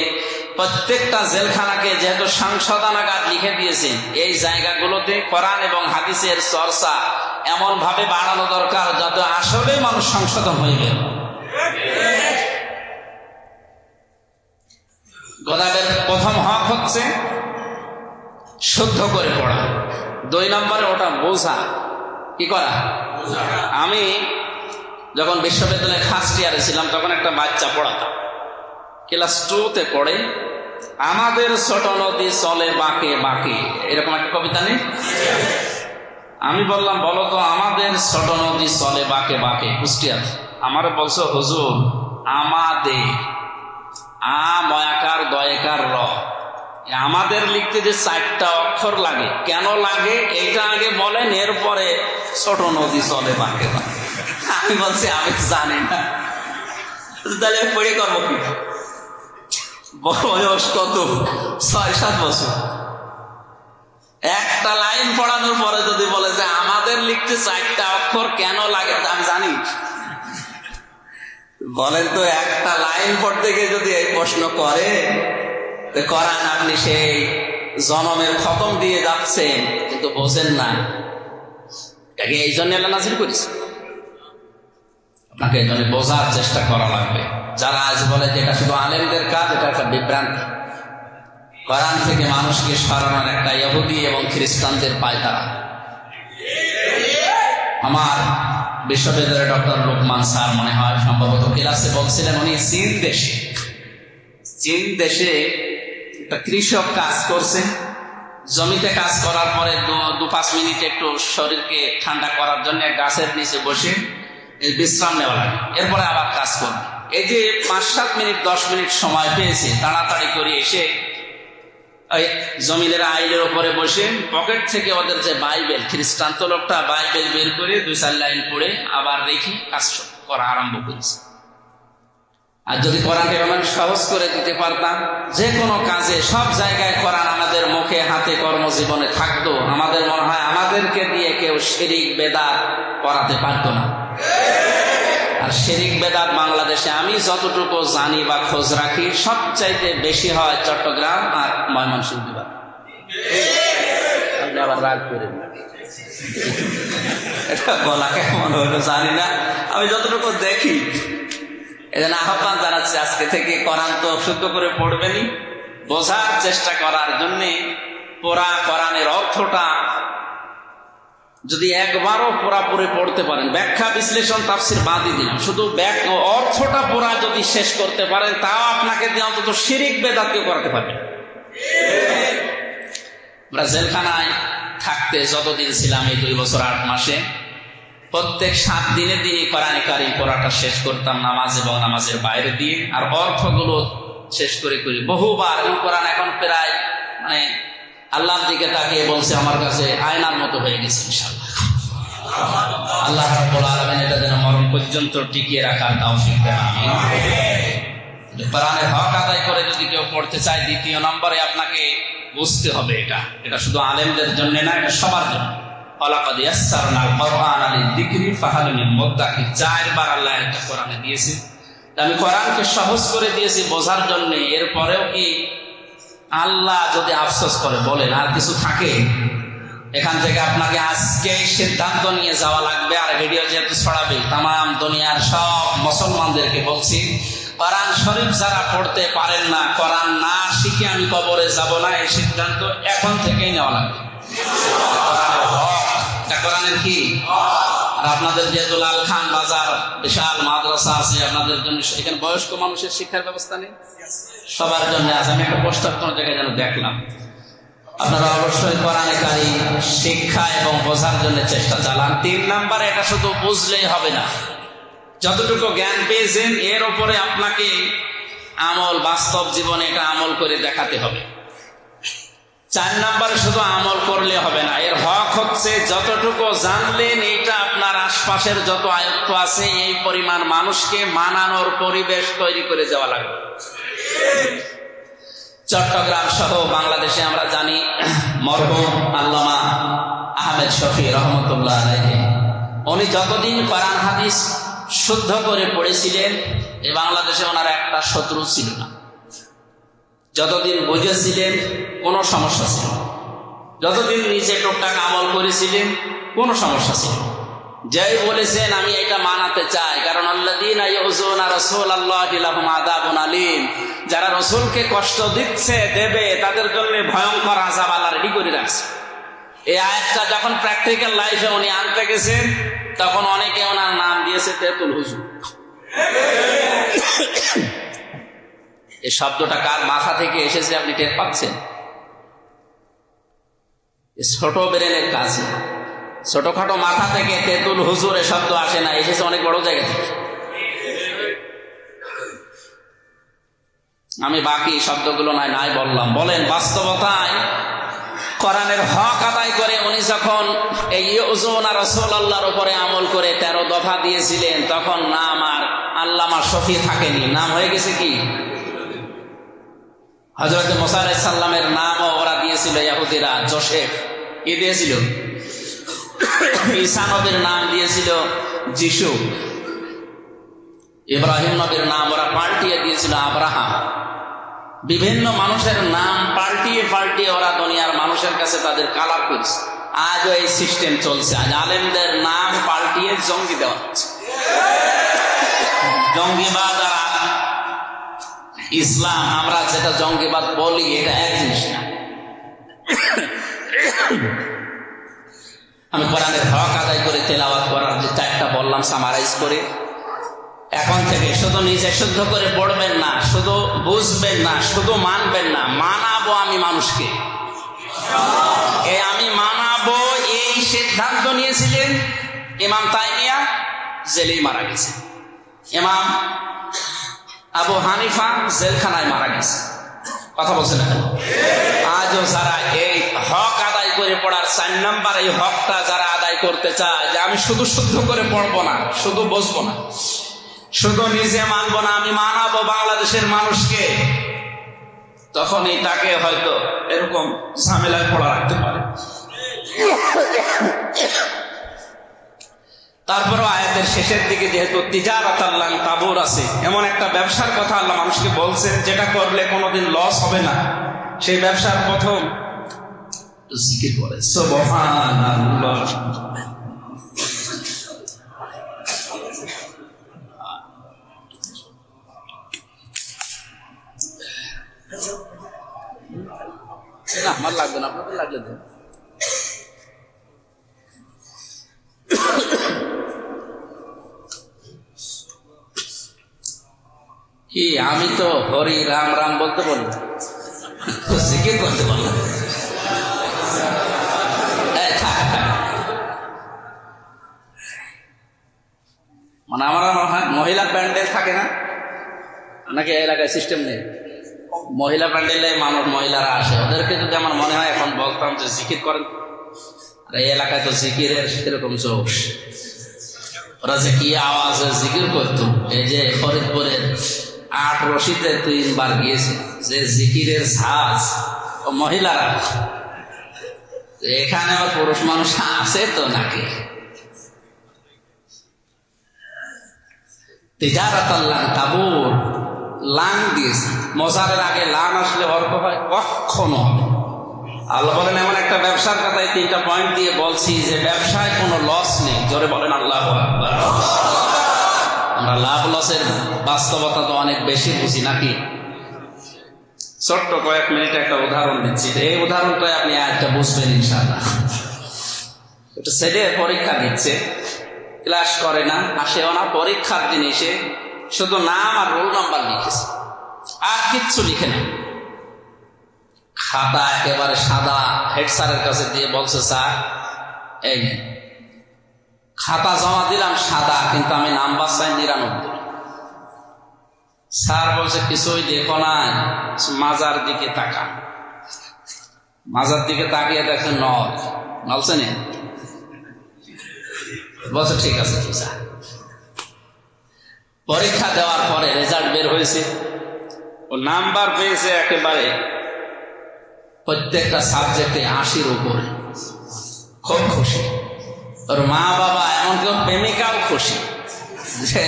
প্রত্যেকটা জেলখানাকে যেহেতু সংশোধনাগার লিখে দিয়েছে, এই জায়গাগুলোতে কোরআন এবং হাদিসের চর্চা এমন ভাবে বাড়ানো দরকার যাতে আসলে মানুষ সংশোধন হয়ে গেল। গোলাপের প্রথম হক হচ্ছে শুদ্ধ করে পড়া, 2 নম্বরে ওটা বোঝা, কি করা। আমি যখন বিশ্ববিদ্যালয়ে ফার্স্ট ইয়ারে ছিলাম তখন একটা বাচ্চা পড়াতাম, ক্লাস 2তে পড়ে, আমাদের ছোট নদী চলে বাঁকে বাঁকে, এরকম একটা কবিতা নেই। আমি বললাম বলো তো, আমাদের ছোট নদী চলে বাঁকে বাঁকে কুষ্টিয়াতে। আমারে বলছো হুজুর আমাদের, ময়াকার দয়াকার র, আমাদের লিখতে যে 4টা অক্ষর লাগে, কেন লাগে এইটা আগে বলেন, এরপরে ছোট নদী চলে বাঁকে বাঁকে। আমি বলছি আমি জানি না, তাহলে পড়ে করবো কি? বয়স কত? 6-7 বছর। একটা লাইন পড়ানোর পরে যদি বলে যে আমাদের লিখতে 4টা অক্ষর কেন লাগে, আমি জানি। বলেন তো, একটা লাইন পড়তে গিয়ে যদি এই প্রশ্ন করে, কোরআন আপনি সেই জনমের খতম দিয়ে যাচ্ছেন কিন্তু বোঝেন না। এই জন্য আল্লাহ নাযিল করেছে, আপনাকে এই জন্য বোঝার চেষ্টা করা লাগবে। যারা আজ বলে যে এটা শুধু আলেমদের কাজ, এটা একটা বিভ্রান্তি। কোরআন থেকে মানুষকে সরানোর একটা ইহুদি এবং খ্রিস্টানদের পায়তারা। আমার বিশ্ববিদ্যালয়ের ডক্টর লোকমান স্যার মনে হয় সম্ভবত ক্লাসে বলছিলেন, উনি চীন দেশে একটা কৃষক কাজ করছে, জমিতে কাজ করার পরে 2-5 মিনিট একটু শরীরকে ঠান্ডা করার জন্য গাছের নিচে বসে বিশ্রাম নেওয়া লাগে, এরপরে আবার কাজ করবে। এই যে 5-7 মিনিট 10 মিনিট সময় পেয়েছে, তাড়াতাড়ি করে এসে জমিনের আইলের উপরে বসে পকেট থেকে ওদের যে বাইবেল, খ্রিস্টান তো লোকটা বাইবেল বের করে 2-4 লাইন পড়ে আবার রেখে কাজ করা আরম্ভ করেছে। আর যদি কোরআনকে এমন সহজ করে দিতে পারতাম, যে কোনো কাজে সব জায়গায় কোরআন আমাদের মুখে হাতে কর্মজীবনে থাকতো, আমাদের মনে হয় আমাদেরকে দিয়ে কেউ শিরিক বেদাত করাতে পারতো না। আর শিরিক বেদাত বাংলাদেশে আমি যতটুকু জানি বা খোঁজ রাখি, সবচাইতে বেশি হয় চট্টগ্রাম আর ময়মনসিংহ বিভাগ। আপনি আবার রাগ করেন না, এটা বলা কেমন হলো জানি না, আমি যতটুকু দেখি। এজন্য আহ্বান জানাচ্ছি, আজকে থেকে কোরআন তো শুদ্ধ করে পড়বেনই, বোঝার চেষ্টা করার জন্য পুরা কোরআনের অর্থটা যদি একবারও পুরাপুরি পড়তে পারেন, ব্যাখ্যা বিশ্লেষণ তাফসির বাদই দিলাম, শুধু অর্থটা পুরা যদি শেষ করতে পারেন, তাও আপনাকে দিয়ে অন্তত শিরিক বেদাতকে করাতে পারবেন। আমরা জেলখানায় থাকতে যতদিন ছিলাম, এই 2 বছর 8 মাসে, প্রত্যেক 7 দিনে দিনই কোরআনে কারীম পড়াটা শেষ করতাম, নামাজ এবং নামাজের বাইরে দিয়ে, আর অর্থগুলো শেষ করে বহুবার। এবং কোরআন এখন প্রায় মানে আল্লাহর দিকে তাকিয়ে বলছে, আমার কাছে আয়নার মতো হয়ে গেছে। ইনশাআল্লাহ আল্লাহ রাব্বুল আলামিন এটা যেন মরণ পর্যন্ত টিকিয়ে রাখার তৌফিক দেন, আমিন। কোরআনের হক আদায় করে যদি কেউ পড়তে চায়, 2 নম্বরে আপনাকে বুঝতে হবে এটা শুধু আলেমদের জন্য না, এটা সবার জন্য। ওয়ালাকাদ ইয়াসসারনাল কুরআনা লিযিকরি ফাহাল মিন মুদ্দাকির, 4 বার আল্লাহ এটা কোরআনে দিয়েছে। আমি কোরআনকে সহজ করে দিয়েছি বোঝার জন্য, এরপরেও কি আল্লাহ যদি আফসোস করে বলেন আর কিছু থাকে? এখান থেকে আপনাকে আজকে সিদ্ধান্ত নিয়ে যাওয়া লাগবে। আর ভিডিও যেহেতু ছড়াবে, তামাম দুনিয়ার সব মুসলমানদেরকে বলছি, কোরআন শরীফ যারা পড়তে পারেন না, কোরআন না শিখে আমি কবরে যাব না, এই সিদ্ধান্ত এখন থেকেই নেওয়া লাগবে। কোরআনের হক, এটা কোরআনের কি। আর আপনাদের যেহেতু লালখান বাজার বিশাল মাদ্রাসা আছে, আপনাদের জন্য এখানে বয়স্ক মানুষের শিক্ষার ব্যবস্থা নেই, সবার জন্য আছে। আমি একটা পোস্টার কোন জায়গায় যেন দেখলাম, আপনারা অবশ্যই কোরআনে কারীম শিক্ষা এবং বোঝার জন্য চেষ্টা চালান। 3 নম্বরে, এটা শুধু বুঝলেই হবে না, যতটুকু জ্ঞান পেয়েছেন এর উপরে আপনাকে আমল, বাস্তব জীবনে এটা আমল করে দেখাতে হবে। 4 নম্বরে, শুধু আমল করলে হবে না, এর হক হচ্ছে যতটুকু জানলেন এইটা আপনার আশপাশের যত আয়ত্ত আছে এই পরিমাণ মানুষকে মানানোর পরিবেশ তৈরি করে দেওয়া লাগবে। চট্টগ্রাম সহ বাংলাদেশে আমরা জানি মরহুম আল্লামা আহমেদ শফি রহমতুল্লাহ আলাইহি, উনি যতদিন কোরআন হাদিস শুদ্ধ করে পড়েছিলেন এই বাংলাদেশে ওনার একটা শত্রু ছিল না। যতদিন বুঝেছিলেন কোনো সমস্যা ছিল না, যতদিন নিজে টুকটাক আমল করেছিলেন কোনো সমস্যা ছিল না। যেই বলেছেন আমি এটা মানাতে চাই, কারণ আল্লাযীনা ইউযুনা রাসূলাল্লাহি লাহুম আযাবুন আলীম, যারা রাসূলকে কষ্ট দিচ্ছে দেবে তাদের জন্য ভয়ঙ্কর আযাব আল্লাহ রেডি করে রাখছে। এই আয়াতটা যখন প্র্যাকটিক্যাল লাইফে উনি আনতে গেছেন তখন অনেকে ওনার নাম দিয়েছে তেতুল হুজুর। এই শব্দটা কার মাথা থেকে এসেছে আপনি টের পাচ্ছেন? ছোট ব্রেনের কাজ না, ছোটখাটো মাথা থেকে তেতুল হুজুর এ শব্দ আসে না, এসেছে অনেক বড় জায়গা থেকে। আমি বাকি শব্দগুলো নাই বললাম। বলেন, বাস্তবতায় কোরআনের হক আদায় করে উনি যখন এই ইউযুনা রাসূলুল্লাহর উপরে আমল করে 13 দফা দিয়েছিলেন তখন নাম আর আল্লামা শফি থাকেনি, নাম হয়ে গেছে কি হযরত মুসা আলাইহিস সালামের নামও ওরা দিয়েছিল ইহুদিরা, জোসেফ কি দিয়েছিল, ঈসা নবীর নাম দিয়েছিল যিশু, ইব্রাহিম নবীর নাম ওরা পাল্টিয়ে দিয়েছিল আব্রাহাম। বিভিন্ন মানুষের নাম পাল্টিয়ে ওরা দুনিয়ার মানুষের কাছে তাদের কালার করেছে। আজও এই সিস্টেম চলছে। আজ আলেমদের নাম পাল্টিয়ে জঙ্গি দেওয়া হচ্ছে। জঙ্গিবাদ আর ইসলাম, আমরা যেটা জঙ্গিবাদ বলি এটা এক জিনিস না। আমি কোরআনের হক আদায় করে তেলাওয়াত করার যে 4টা বললাম সামারাইজ করে, এখন থেকে শুধু নিজে শুদ্ধ করে পড়বেন না, শুধু বুঝবেন না, শুধু মানবেন না, মানাবো আমি মানুষকে। এই আমি মানাবো এই সিদ্ধান্ত নিয়েছিলেন ইমাম তাইমিয়া, জেলেই মারা গেছে। ইমাম আবু হানিফা জেলখানায় মারা গেছে। কথা বলছেন না? আজও যারা এই হক আদায় করে পড়ার 4 নাম্বার এই হকটা যারা আদায় করতে চায় যে আমি শুধু শুদ্ধ করে পড়বো না, শুধু বুঝবো না, শুধু নিজে মানবো না, আমি মানাবো বাংলাদেশের মানুষকে, তখনই তাকে হয়তো এরকম ঝামেলায় পড়া রাখতে পারে। তারপরও আয়াতের শেষের দিকে যেহেতু তিজারাতাল লান তাবুর আছে, এমন একটা ব্যবসার কথা আল্লাহ মানুষকে বলছেন যেটা করলে কোনোদিন লস হবে না, সেই ব্যবসার প্রথম জিকির করে সুবহানাল্লাহ। না আমার লাগবে না, আপনাদের লাগলে দেন। কি আমি তো হরি রাম রাম বলতে বলবো, জিকির করতে বলবো। মানে আমার মহিলা প্যান্ডেল থাকে না নাকি এলাকায় সিস্টেম নেই? মহিলা প্যান্ডেলে মানুষ মহিলারা আসে, ওদেরকে যদি আমার মনে হয় এখন বলতাম যে জিকির করেন, আর এই এলাকায় তো জিকিরের এরকম জোশ, ওরা যে কি আওয়াজে জিকির করতো। এই যে ফরিদপুরের 8 রশিদে 3 বার গিয়েছে যে জিকিরের ঝাঁজ, ও মহিলারা। এখানে আবার পুরুষ মানুষ আছে তো নাকি? তিজারাতাল লান তাবুর, লান দিয়েছে। মজারের আগে লান আসলে অর্থ হয় কখনো হবে। আল্লাহ বলেন এমন একটা ব্যবসার কথায় 3টা পয়েন্ট দিয়ে বলছি যে ব্যবসায় কোনো লস নেই। জোরে বলেন আল্লাহু আকবার। আমরা লাভ লসের বাস্তবতা তো অনেক বেশি বুঝি নাকি? ছোট্ট কয়েক মিনিটে একটা উদাহরণ দিচ্ছি, এই উদাহরণটাই আপনি আয়াতটা বুঝবেন ইনশাআল্লাহ। একটা ছেলে পরীক্ষা দিচ্ছে, ক্লাস করে না, আসেও না, পরীক্ষার দিন এসে শুধু নাম আর রোল নাম্বার লিখেছে, আর কিচ্ছু লিখে না। খাতা একেবারে সাদা হেড স্যারের কাছে দিয়ে বলছে, স্যার এই খাতা জমা দিলাম সাদা, কিন্তু আমি নাম্বার চাই 99। স্যার বলছে কিছুই দেখো না, মাজার দিকে তাকান। মাজার দিকে তাকিয়ে দেখেন নল, নলছে না। বলছে ঠিক আছে ঠিক আছে। পরীক্ষা দেওয়ার পরে রেজাল্ট বের হয়েছে, ও নাম্বার পেয়েছে একেবারে প্রত্যেকটা সাবজেক্টে 80-র উপরে। খুব খুশি। ওর মা বাবা এমনকি ওর প্রেমিকাও খুশি যে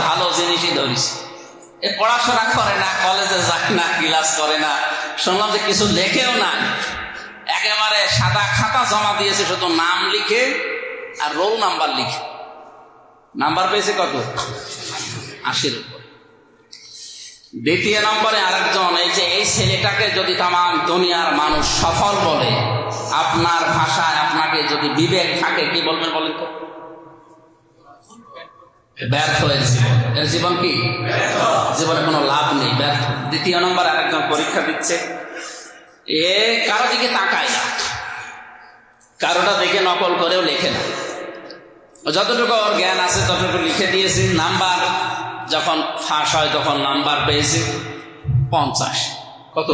ভালো জিনিসই ধরিস। এ পড়াশোনা করে না, কলেজে যায় না, ক্লাস করে না, শুনলাম যে কিছু লেখেও না, একেবারে সাদা খাতা জমা দিয়েছে, শুধু নাম লিখে আর রোল নাম্বার লিখে। নাম্বার পেয়েছে কত? 80-র উপরে। দ্বিতীয় নম্বরে আরেকজন, এই যে এই ছেলেটাকে যদি তামাম দুনিয়ার মানুষ সফল বলে, আপনার ভাষায় আপনাকে যদি বিবেক থাকে কি বলবেন বলেন তো? ব্যর্থ এর জীবন। এর জীবন কি? জীবনে কোনো লাভ নেই, ব্যর্থ। দ্বিতীয় নম্বর আরেকজন পরীক্ষা দিচ্ছে, এ কারো দিকে তাকায় না, কারোটা দেখে নকল করেও লেখে না, যতটুকু ওর জ্ঞান আছে ততটুকু লিখে দিয়েছে। নাম্বার যখন ফাঁস হয় তখন নাম্বার পেয়েছে 50। কত?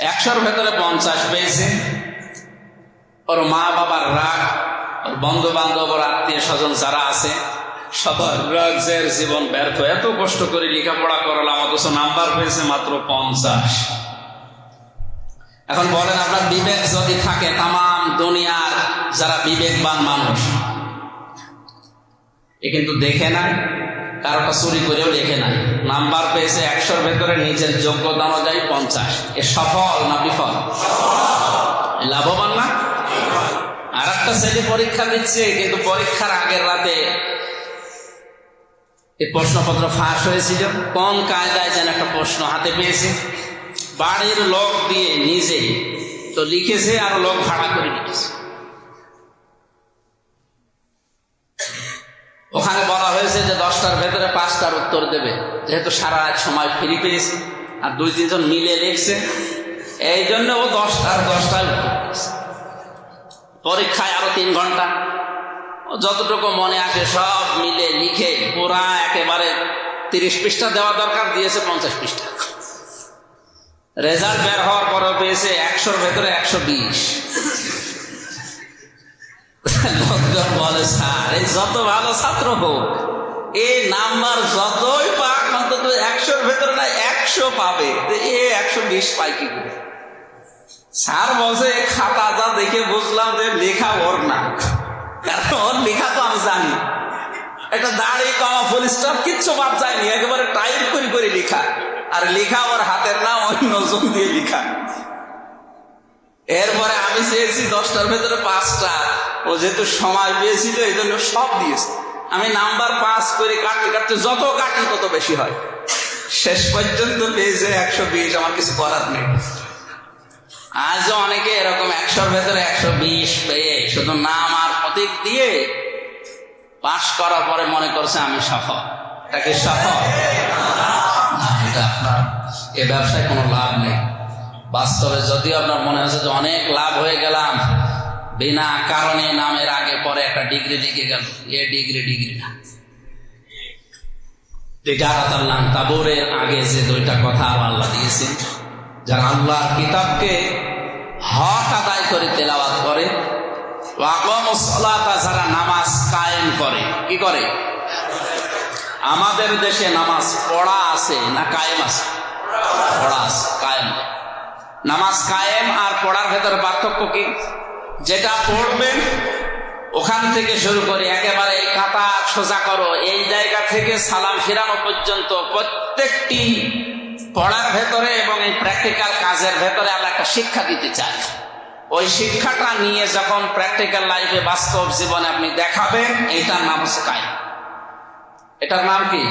100-র ভেতরে 50 পেয়েছে। ওর মা বাবার রাগ, ওর বন্ধু বান্ধব, ওর আত্মীয় স্বজন যারা আছে সবার রাগ, যে জীবন ব্যর্থ, এত কষ্ট করে লেখাপড়া করলাম অথচ নাম্বার পেয়েছে মাত্র 50। এখন বলেন, আপনার বিবেক যদি থাকে, তামাম দুনিয়ার যারা বিবেকবান মানুষ এ কিন্তু দেখে না, কারোটা চুরি করেও লেখে না, নাম্বার পেয়েছে 100-র ভেতরে নিজের যোগ্যতা অনুযায়ী 50। এ সফল না বিফল? লাভবান না? আর একটা ছেলে পরীক্ষা দিচ্ছে, কিন্তু পরীক্ষার আগের রাতে এই প্রশ্নপত্র ফাঁস হয়েছিল, কোন কায়দায় যেন একটা প্রশ্ন হাতে পেয়েছে, বাড়ির লোক দিয়ে নিজে তো লিখেছে আর লোক ভাড়া করে লিখেছে। ওখানে বলা হয়েছে যে 10টার ভেতরে 5টার উত্তর দেবে, যেহেতু সারা রাত সময় ফ্রি পেয়েছে আর 2-3 জন মিলে লিখছে, এই জন্য ও 10টায় উত্তর দিয়েছে। পরীক্ষায় আরো 3 ঘন্টা, ও যতটুকু মনে আসে সব মিলে লিখে পুরা একেবারে 30 পৃষ্ঠা দেওয়া দরকার, দিয়েছে 50 পৃষ্ঠা। রেজাল্ট বের হওয়ার পরে পেয়েছে 100-র ভেতরে 120। লোকজন বলে, স্যার এই যত ভালো ছাত্র হোক, এই নাম্বার যতই পাক অন্তত 100-র ভেতরে না 100 পাবে, এ 120 পাই কি করে? স্যার বলছে খাতা যা দেখে বুঝলাম যে লেখা ওর না, কারণ ওর লেখা তো আমি জানি, একটা দাড়ি কমা ফুল স্টপ কিচ্ছু বাদ যায়নি, একেবারে টাইপ করে করে লেখা, আর লেখা ওর হাতের না অন্য জন দিয়ে লেখা। এরপরে আমি চেয়েছি 10টার ভেতরে 5টা, ও যেহেতু সময় পেয়েছিল এই জন্য সব দিয়েছে। আমি নাম্বার পাস করে কাটতে কাটতে যত কাটি তত বেশি হয়, শেষ পর্যন্ত পেয়েছে 120। আমার কিছু করার নেই। আজও অনেকে এরকম 100-র ভেতরে 120 পেয়ে শুধু নাম আর প্রতীক দিয়ে পাস করার পরে মনে করছে আমি সফল। এটা কি সফল? এটা আপনার এ ব্যবসায় কোনো লাভ নেই। বাস্তবে যদিও আপনার মনে হচ্ছে যে অনেক লাভ হয়ে গেলাম, বিনা কারণে নামের আগে পরে একটা ডিগ্রি লিখে গেল, এ ডিগ্রি না। তিজারাতাল লান তাবুরের আগে যে 2টা কথা আল্লাহ দিয়েছেন, যারা আল্লাহর কিতাবকে হক আদায় করে তেলাওয়াত করে, ওয়া আকামুস সালাতা, যারা নামাজ কায়েম করে। কি করে? আমাদের দেশে নামাজ পড়া আছে না কায়েম আছে? পড়া আছে, কায়েম। নামাজ কায়েম আর পড়ার ভেতরে পার্থক্য কি? যেটা পড়বেন ওখান থেকে শুরু করে একেবারে এই কাতা সোজা করো, এই জায়গা থেকে সালাম ফিরানো পর্যন্ত প্রত্যেকটি পড়ার ভেতরে এবং এই প্র্যাকটিক্যাল কাজের ভেতরে আল্লাহ একটা শিক্ষা দিতে চায়। ওই শিক্ষাটা নিয়ে যখন প্র্যাকটিক্যাল লাইফে, বাস্তব জীবনে আপনি দেখাবেন, এটার নাম হচ্ছে কায়েম। এটার নাম কি?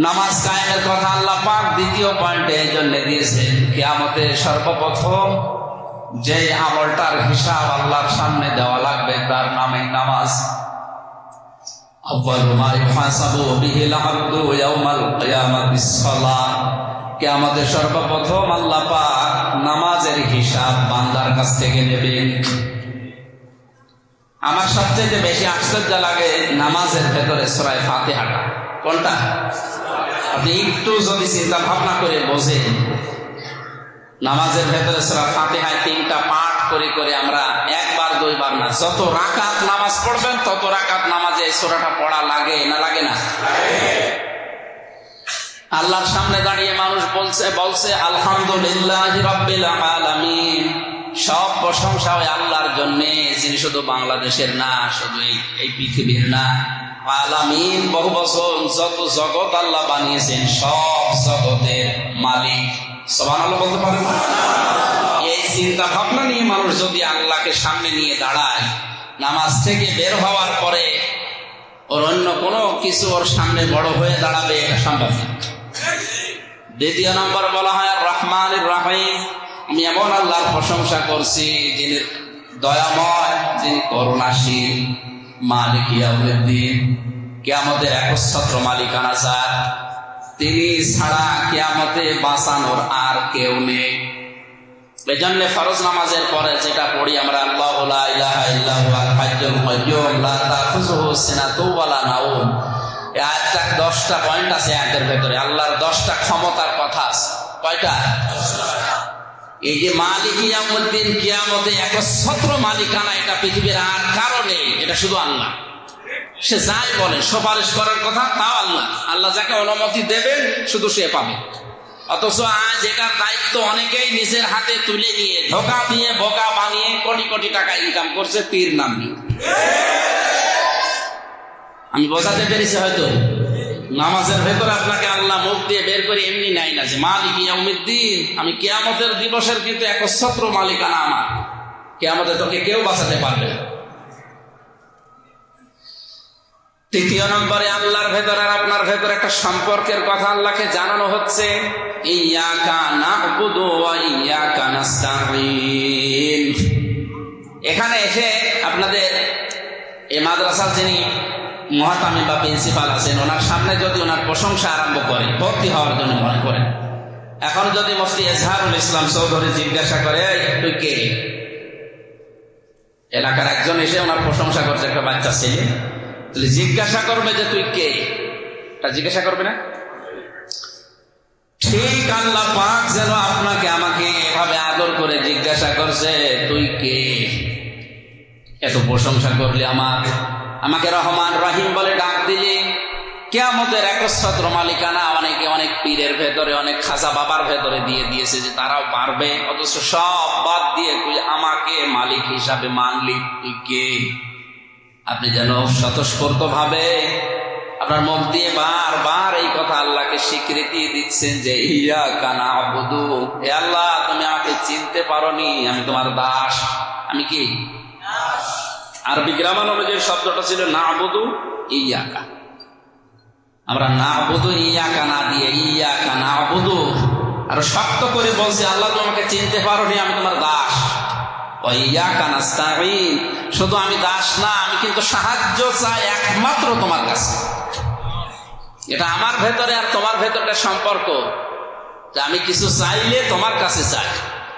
নামাজ কায়েমের কথা আল্লাহ পাক দ্বিতীয় পয়েন্টে এই জন্য দিয়েছেন, কিয়ামতে সর্বপ্রথম যে আমলটার হিসাব আল্লাহর সামনে দেওয়া লাগবে তার নামই নামাজ। আউয়ালু মা ইউহাসাবু বিহিল আবদু ইয়াউমাল কিয়ামাতিস সালাহ। কিয়ামতে সর্বপ্রথম আল্লাহ পাক নামাজের হিসাব বান্দার কাছ থেকে নেবেন। আমার সবচেয়ে বেশি আশ্চর্য লাগে নামাজের ভেতরে সূরা ফাতিহাটা। কোনটা? আপনি একটু যদি চিন্তা ভাবনা করে বোঝেন, নামাজের ভেতরে সূরা ফাতিহায় 3টা পাঠ করে করে আমরা একবার দুইবার না, যত রাকাত নামাজ পড়বেন তত রাকাত নামাজে এই সূরাটা পড়া লাগে না লাগে না? আল্লাহর সামনে দাঁড়িয়ে মানুষ বলছে আলহামদুলিল্লাহি রাব্বিল আলামিন, সব প্রশংসা হয় আল্লাহর জন্য, যিনি শুধু বাংলাদেশের না, শুধু এই পৃথিবীর না, আলামিন বহু বছর যত জগৎ আল্লাহ বানিয়েছেন সব জগতের মালিক। সুবহানাল্লাহ বলতে পারেন? এই চিন্তা ভাবনা নিয়ে মানুষ যদি আল্লাহকে সামনে নিয়ে দাঁড়ায়, নামাজ থেকে বের হওয়ার পরে ওর অন্য কোনো কিছু ওর সামনে বড় হয়ে দাঁড়াবে, এটা সম্ভব না। দ্বিতীয় নম্বর বলা হয় রহমানির রহিম, আমি এমন আল্লাহর প্রশংসা করছি যিনি দয়াময়, যিনি করুণাশীল, মালিক ইয়াউমিদ্দিন, কিয়ামতের একচ্ছত্র মালিকানা যার, তিনি ছাড়া কিয়ামতে বাঁচানোর আর কেউ নেই। এই জন্য ফরজ নামাজের পরে যেটা পড়ি আমরা, আল্লাহু লা ইলাহা ইল্লা হুয়াল হাইয়্যুল কাইয়্যুম লা তাখুযুহু সিনাতুন ওয়ালা নাওম, এই আয়াতটা 10টা পয়েন্ট আছে আয়াতের ভেতরে, আল্লাহর 10টা ক্ষমতার কথা আছে। কয়টা? এই যে মালিক ইয়াউমিদ্দিন, কিয়ামতে একচ্ছত্র মালিকানা, এটা পৃথিবীর আর কারণে, এটা শুধু আল্লাহ। সে যাই বলে, সুপারিশ করার কথা তাও আল্লাহ, আল্লাহ যাকে অনুমতি দেবেন শুধু সে পাবে। অথচ আজ এটার দায়িত্ব অনেকেই নিজের হাতে তুলে নিয়ে ধোঁকা দিয়ে বোকা বানিয়ে কোটি কোটি টাকা ইনকাম করছে পীর নাম নিয়ে। আমি বোঝাতে পেরেছি হয়তো? নামাজের ভেতরে আপনাকে আল্লাহ মুখ দিয়ে বের করে এমনি নাই না যে মালিক ইয়াউমিদ্দিন, আমি কিয়ামতের দিবসের কিন্তু একচ্ছত্র মালিকানা আমার, কিয়ামতে তোকে কেউ বাঁচাতে পারবে না। তৃতীয় নম্বরে আল্লাহর ভেতর আর আপনার ভেতর একটা সম্পর্কের কথা আল্লাহকে জানানো হচ্ছে, ইয়াকা না'বুদু ওয়া ইয়াকা নাস্তাঈন। এখানে এসে আপনাদের এই মাদ্রাসার যিনি মহাতামি বা প্রিন্সিপাল আছেন, ওনার সামনে যদি ওনার প্রশংসা আরম্ভ করে ভর্তি হওয়ার জন্য মনে করেন, এখন যদি মুফতি এজহারুল ইসলাম চৌধুরী জিজ্ঞাসা করে তুই কে, এলাকার একজন এসে ওনার প্রশংসা করছে, একটা বাচ্চা ছেলে, জিজ্ঞাসা করবে যে তুই কে, তা জিজ্ঞাসা করবে না? ঠিক আল্লাহ পাক যেন আপনাকে আমাকে এভাবে আদর করে জিজ্ঞাসা করছে তুই কে, এত প্রশংসা করলে, আমাকে রহমান রহিম বলে ডাক দিলে, কিয়ামতের একচ্ছত্র মালিকানা অনেকে অনেক পীরের ভেতরে, অনেক খাজা বাবার ভেতরে দিয়ে দিয়েছে যে তারাও পারবে, অথচ সব বাদ দিয়ে তুই আমাকে মালিক হিসাবে মানলি, তুই কে? আপনি যেন স্বতঃস্ফূর্ত ভাবে আপনার মুখ দিয়ে বারবার এই কথা আল্লাহকে স্বীকৃতি দিচ্ছেন যে ইয়াকা না'বুদু, হে আল্লাহ তুমি আমাকে চিনতে পারোনি, আমি তোমার দাস। আমি কি? আরবি গ্রামার অনুযায়ী শব্দটা ছিল না'বুদু ইয়াকা। আমরা না'বুদু ইয়াকা না দিয়ে ইয়াকা না'বুদু আর শক্ত করে বলছি, আল্লাহ তুমি আমাকে চিনতে পারোনি, আমি তোমার দাস। ইয়াকা নাস্তাঈন, শুধু আমি দাস না, আমি কিন্তু সাহায্য চাই একমাত্র তোমার কাছে। এটা আমার ভেতরে আর তোমার ভেতরে সম্পর্ক, যে আমি কিছু চাইলে তোমার কাছে চাই।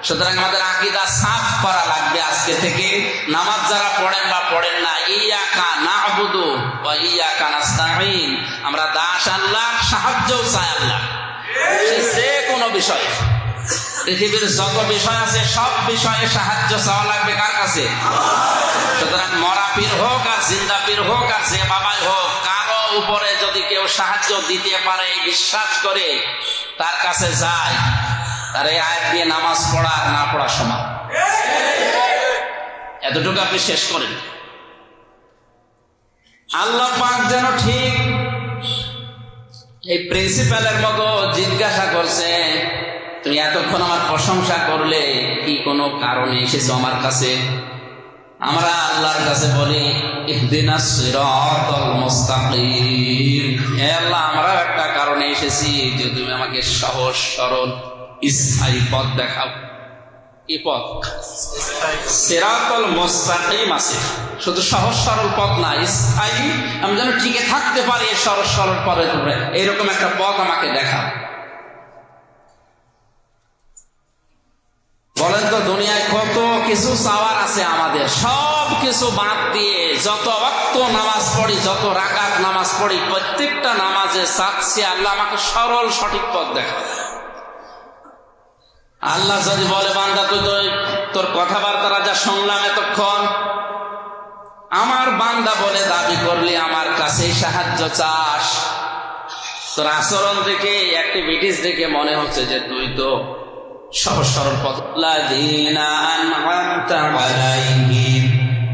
সুতরাং আমাদের আকীদা সাফ করা লাগবে আজকে থেকে। নামাজ যারা পড়েন বা পড়েন না, ইয়াকা না'বুদু ওয়া ইয়াকা নাস্তাঈন, আমরা দাস আল্লাহ, সাহায্যও চাই আল্লাহ, যে কোনো বিষয়ে। পৃথিবীর যত বিষয় আছে সব বিষয়ে সাহায্য চাওয়া লাগবে কার কাছে? সুতরাং মরা পীর হোক আর জিন্দা পীর হোক আর যে বাবাই হোক, কারো উপরে যদি কেউ সাহায্য দিতে পারে বিশ্বাস করে তার কাছে যায়, তার এই আয়াত দিয়ে নামাজ পড়া আর না পড়ার সমান। এতটুকু আপনি শেষ করেন। আল্লাহ পাক যেন ঠিক এই প্রিন্সিপালের মতো জিজ্ঞাসা করছে, তুমি এতক্ষণ আমার প্রশংসা করলে কি কোনো কারণে এসেছো আমার কাছে? আমরা আল্লাহর কাছে বলি ইহদিনাস সিরাতাল মুস্তাকিম, হে আল্লাহ আমরা একটা কারণে এসেছি যে তুমি আমাকে সহজ সরল স্থায়ী পথ দেখাও। কি পথ? সিরাতাল মুস্তাকিম আছে, শুধু সহজ সরল পথ না, স্থায়ী, আমি যেন টিকে থাকতে পারি এই সহজ সরল পথে, এইরকম একটা পথ আমাকে দেখাও। বলেন তো দুনিয়ায় কত কিছু চাওয়ার আছে আমাদের, সব কিছু বাদ দিয়ে যত ওয়াক্ত নামাজ পড়ি, যত রাকাত নামাজ পড়ি, প্রত্যেকটা নামাজে চাচ্ছি আল্লাহ আমাকে সরল সঠিক পথ দেখা। আল্লাহ যদি বলে বান্দা তুই তো তোর কথাবার্তা যা শুনলাম এতক্ষণ, আমার বান্দা বলে দাবি করলি আমার কাছে সাহায্য চাস, তোর আচরণ দেখে অ্যাক্টিভিটিস দেখে মনে হচ্ছে যে তুই তো সহজ সরল পথ।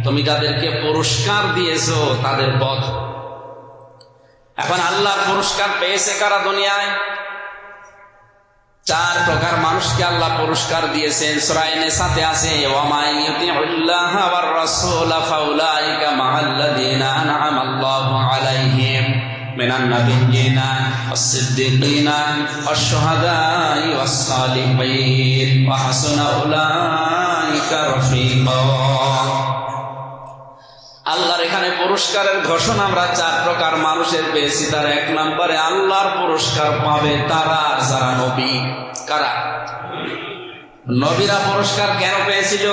তুমি যাদেরকে পুরস্কার দিয়েছো তাদের পথ। এখন আল্লাহর পুরস্কার পেয়েছে কারা দুনিয়ায়? 4 প্রকার মানুষকে আল্লাহ পুরস্কার দিয়েছেন। সূরা নিসাতে আছে ওয়ামা ইউতিউল্লাহ ওয়ার রাসূল ফাউলাইকা মাআল্লাযিনা আনআমাল্লাহু আলাইহিম মিনান নাবিয়্যিনা ওয়াস-সিদ্দীকিনা ওয়াশ-শুহাদাই ওয়াস-সালিহিন ওয়া হাসুনা উলাইকা রাফীকা। আল্লাহর এখানে পুরস্কারের ঘোষণা আমরা 4 প্রকার মানুষের পেয়েছি। তার 1 নম্বরে আল্লাহর পুরস্কার পাবে তারা যারা নবী। কারা? নবীরা পুরস্কার কেন পেয়েছিল?